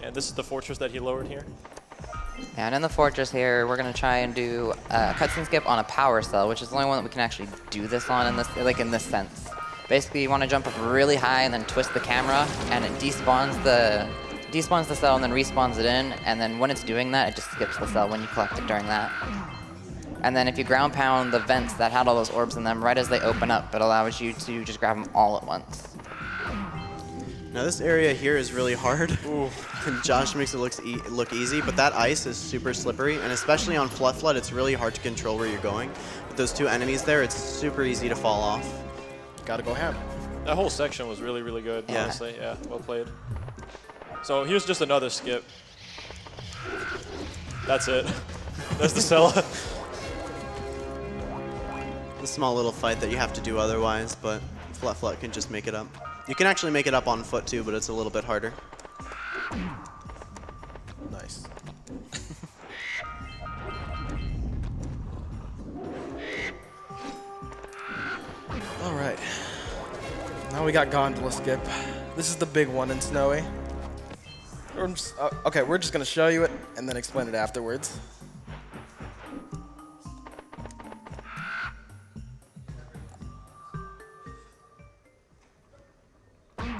And this is the fortress that he lowered here. And in the fortress here, we're gonna try and do a cutscene skip on a power cell, which is the only one that we can actually do this on in this sense. Basically, you want to jump up really high and then twist the camera, and it despawns the cell and then respawns it in. And then when it's doing that, it just skips the cell when you collect it during that. And then if you ground pound the vents that had all those orbs in them, right as they open up, it allows you to just grab them all at once. Now this area here is really hard. And Josh makes it look easy, but that ice is super slippery, and especially on Flut Flut, it's really hard to control where you're going. With those 2 enemies there, it's super easy to fall off. Gotta go ham. That whole section was really, really good, honestly. Yeah, well played. So here's just another skip. That's it. That's the cell. A small little fight that you have to do otherwise, but Flut Flut can just make it up. You can actually make it up on foot too, but it's a little bit harder. Nice. All right. Now we got gondola skip. This is the big one in Snowy. Okay, we're just gonna show you it and then explain it afterwards.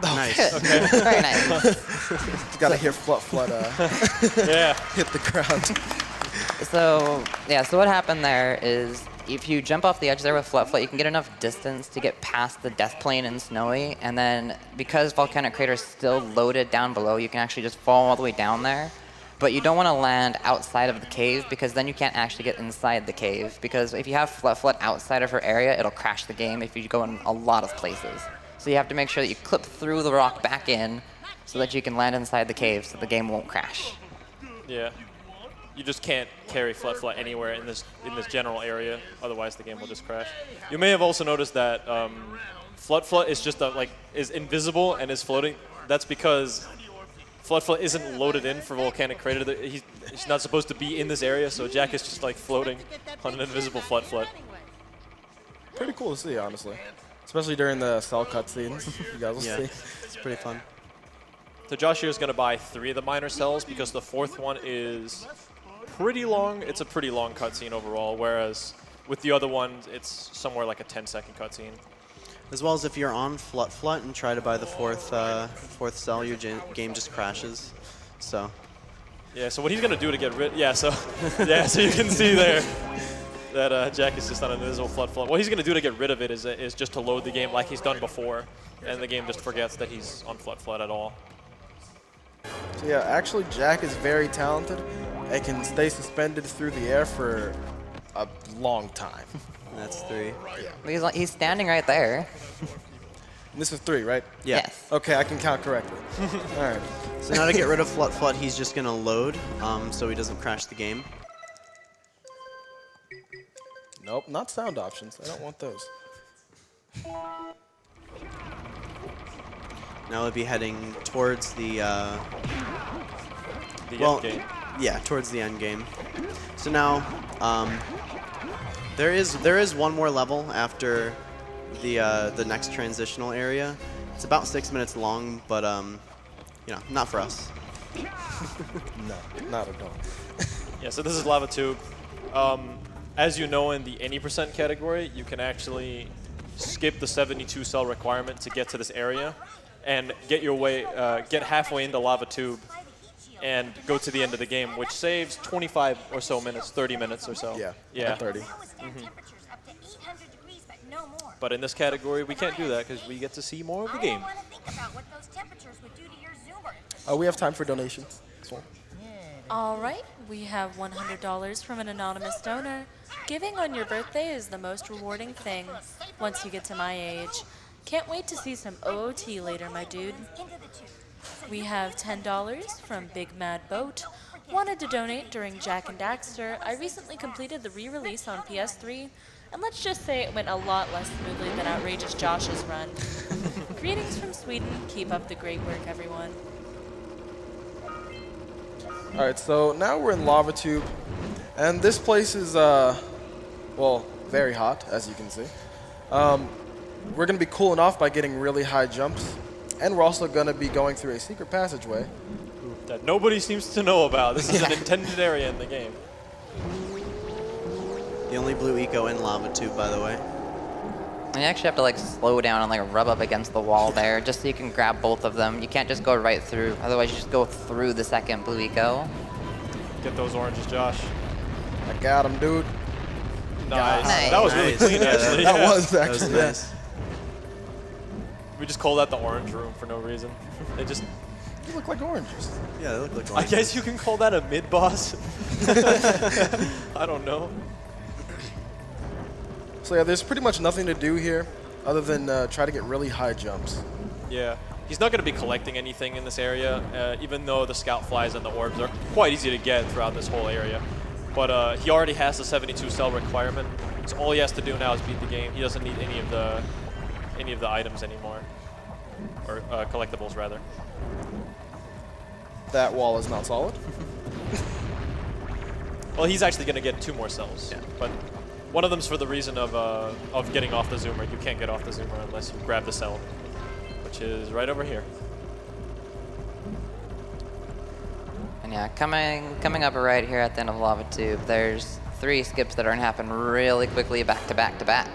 Nice. Okay. Very nice. You gotta hear Flut Flut hit the ground. So what happened there is if you jump off the edge there with Flut Flut, you can get enough distance to get past the death plane in Snowy, and then because Volcanic Crater is still loaded down below, you can actually just fall all the way down there. But you don't want to land outside of the cave because then you can't actually get inside the cave, because if you have Flut Flut outside of her area, it'll crash the game if you go in a lot of places. So you have to make sure that you clip through the rock back in so that you can land inside the cave so the game won't crash. Yeah. You just can't carry Flut Flut anywhere in this general area, otherwise the game will just crash. You may have also noticed that Flut Flut is just is invisible and is floating. That's because Flut Flut isn't loaded in for Volcanic Crater. He's not supposed to be in this area, so Jack is just like floating on an invisible Flut Flut. Pretty cool to see, honestly. Especially during the cell cutscenes. You guys will see. It's pretty fun. So Josh here is going to buy 3 of the minor cells because the 4th one is pretty long. It's a pretty long cutscene overall, whereas with the other ones, it's somewhere like a 10-second cutscene. As well as if you're on Flut Flut and try to buy the fourth cell, your game just crashes. So. Yeah. So what he's going to do to get rid? Yeah. So so you can see there that Jack is just on an invisible Flut Flut. What he's going to do to get rid of it is just to load the game like he's done before, and the game just forgets that he's on Flut Flut at all. So yeah, actually Jack is very talented and can stay suspended through the air for a long time. That's 3. Yeah. He's standing right there. And this is 3, right? Yeah. Yes. Okay, I can count correctly. All right. So now to get rid of Flut Flut, he's just going to load so he doesn't crash the game. Nope, not sound options. I don't want those. Now we'll be heading towards the end game. Yeah, towards the end game. So now, there is one more level after the next transitional area. It's about 6 minutes long, but you know, not for us. No, not at all. Yeah, so this is Lava Tube. As you know, in the any % category, you can actually skip the 72 cell requirement to get to this area, and get halfway into Lava Tube, and go to the end of the game, which saves 25 or so minutes, 30 minutes or so. Yeah, 30. But in this category, we can't do that because we get to see more of the game. We have time for donations. So. All right, we have $100 from an anonymous donor. Giving on your birthday is the most rewarding thing once you get to my age. Can't wait to see some OOT later, my dude. We have $10 from Big Mad Boat. Wanted to donate during Jax and Daxter. I recently completed the re-release on PS3, and let's just say it went a lot less smoothly than Outrageous Josh's run. Greetings from Sweden. Keep up the great work, everyone. All right, so now we're in Lava Tube, and this place is, well, very hot, as you can see. We're going to be cooling off by getting really high jumps, and we're also going to be going through a secret passageway. That nobody seems to know about. This is an intended area in the game. The only blue eco in Lava Tube, by the way. And you actually have to like slow down and like rub up against the wall there, just so you can grab both of them. You can't just go right through, otherwise you just go through the second blue eco. Get those oranges, Josh. I got him, dude. Nice. Nice. That was really Nice. clean, Yeah, actually. That Yeah. was actually That was nice. We just called that the orange room for no reason. They just. You look like oranges. Yeah, they look like I oranges. guess you can call that a mid-boss. I don't know. So yeah, there's pretty much nothing to do here other than try to get really high jumps. Yeah. He's not going to be collecting anything in this area, even though the scout flies and the orbs are quite easy to get throughout this whole area. But he already has the 72 cell requirement, so all he has to do now is beat the game. He doesn't need any of the items anymore, or collectibles rather. That wall is not solid. Well, he's actually going to get 2 more cells, Yeah. but one of them's for the reason of getting off the zoomer. You can't get off the zoomer unless you grab the cell, which is right over here. And yeah, coming up right here at the end of Lava Tube, there's 3 skips that are gonna happen really quickly back to back to back.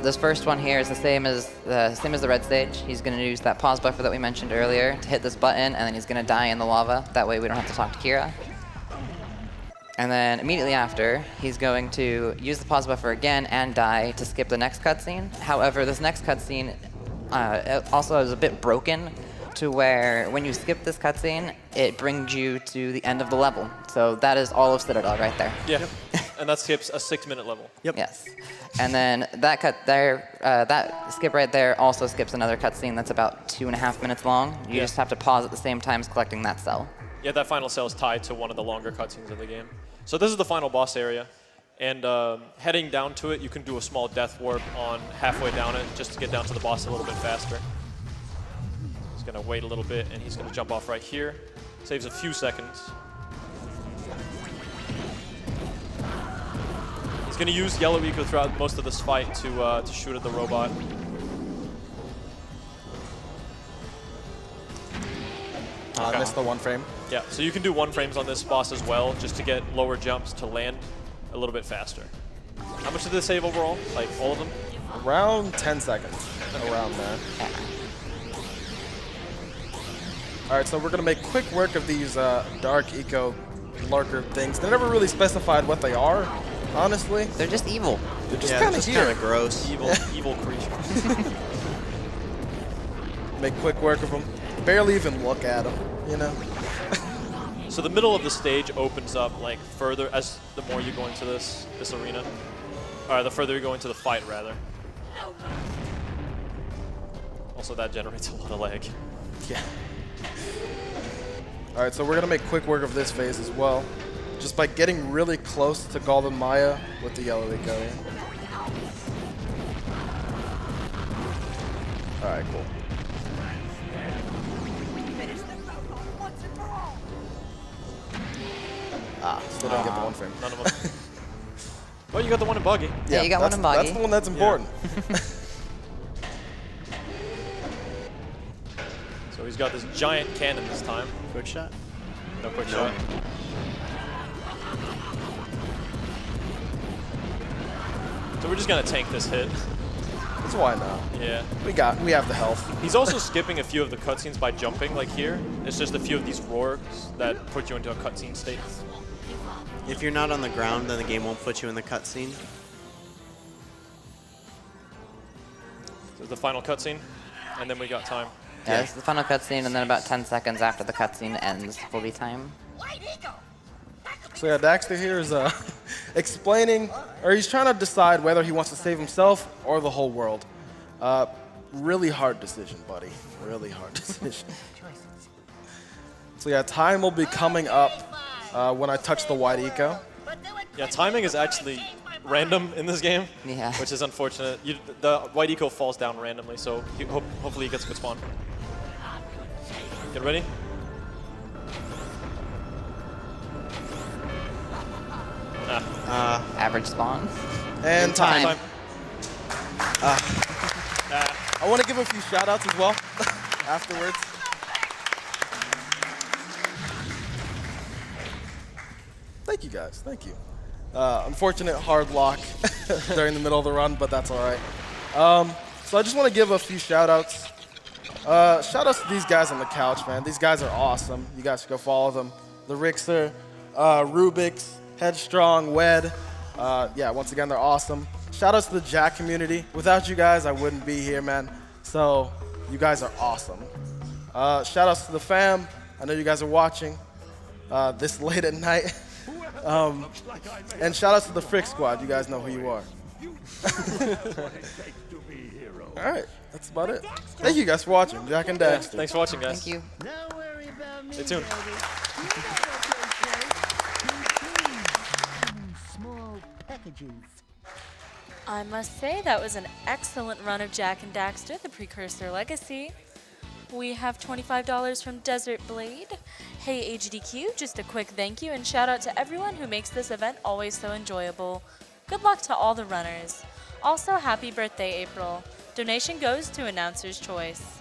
This first one here is the same as the red stage. He's gonna use that pause buffer that we mentioned earlier to hit this button, and then he's gonna die in the lava. That way we don't have to talk to Kira. And then immediately after, he's going to use the pause buffer again and die to skip the next cutscene. However, this next cutscene also is a bit broken to where when you skip this cutscene, it brings you to the end of the level. So that is all of Citadel right there. Yeah, and that skips a 6-minute level. Yep. Yes. And then that skip right there also skips another cutscene that's about 2.5 minutes long. You just have to pause at the same time as collecting that cell. Yeah, that final cell is tied to one of the longer cutscenes of the game. So this is the final boss area, and heading down to it, you can do a small death warp on halfway down it just to get down to the boss a little bit faster. He's gonna wait a little bit, and he's gonna jump off right here. Saves a few seconds. He's gonna use Yellow Eco throughout most of this fight to shoot at the robot. I missed the 1 frame. Yeah, so you can do 1 frames on this boss as well, just to get lower jumps to land a little bit faster. How much did this save overall? Like all of them? Around 10 seconds. Around there. All right, so we're gonna make quick work of these dark eco lurker things. They never really specified what they are, honestly. They're just evil. They're just Yeah, kind of just here. kind of gross. Evil creatures. Make quick work of them. Barely even look at them, you know? So the middle of the stage opens up like further as the more you go into this arena, or the further you go into the fight rather. Also, that generates a lot of lag. Yeah. All right, so we're gonna make quick work of this phase as well, just by getting really close to Golden Maya with the yellow eco. All right, cool. Still don't get the one frame. None of them. Well, you got the one in buggy. Yeah, you got one in buggy. That's the one that's important. So he's got this giant cannon this time. Quick shot. No quick shot. So we're just gonna tank this hit. That's why not. Yeah. We have the health. He's also skipping a few of the cutscenes by jumping, like here. It's just a few of these roars that put you into a cutscene state. If you're not on the ground, then the game won't put you in the cutscene. This is the final cutscene, and then we got time. Yeah, this is the final cutscene, and then about 10 seconds after the cutscene ends will be time. So yeah, Daxter here is explaining, or he's trying to decide whether he wants to save himself or the whole world. Really hard decision, buddy. Really hard decision. So yeah, time will be coming up when I touch the white eco. Yeah, timing is actually random in this game, Yeah. which is unfortunate. The white eco falls down randomly, so hopefully he gets a good spawn. Get ready. Average spawn. And time. Time. I want to give a few shout outs as well afterwards. Thank you guys, thank you. Unfortunate hard lock during the middle of the run, but that's all right. So I just want to give a few shout outs. Shout outs to these guys on the couch, man. These guys are awesome. You guys should go follow them. The Rixer, Rubik's, Headstrong, Wed. Yeah, once again, they're awesome. Shout outs to the Jack community. Without you guys, I wouldn't be here, man. So you guys are awesome. Shout outs to the fam. I know you guys are watching this late at night. And shout outs to the Frick Squad. You guys know who you are. All right, that's about it. Thank you guys for watching. Jack and Daxter. Thanks for watching, guys. Thank you. Stay tuned. I must say that was an excellent run of Jack and Daxter, the Precursor Legacy. We have $25 from Desert Blade. Hey AGDQ, just a quick thank you and shout out to everyone who makes this event always so enjoyable. Good luck to all the runners. Also, happy birthday, April. Donation goes to Announcer's Choice.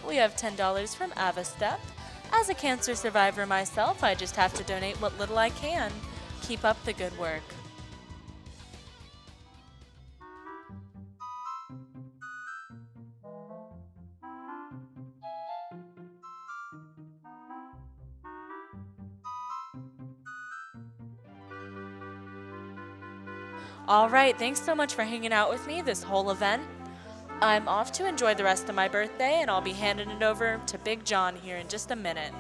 We have $10 from Avastep. As a cancer survivor myself, I just have to donate what little I can. Keep up the good work. All right, thanks so much for hanging out with me this whole event. I'm off to enjoy the rest of my birthday, and I'll be handing it over to Big John here in just a minute.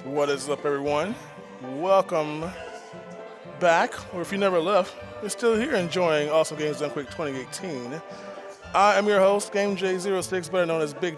What is up, everyone? Welcome back, or if you never left, you're still here enjoying Awesome Games Done Quick 2018. I am your host, Game J06, better known as Big J.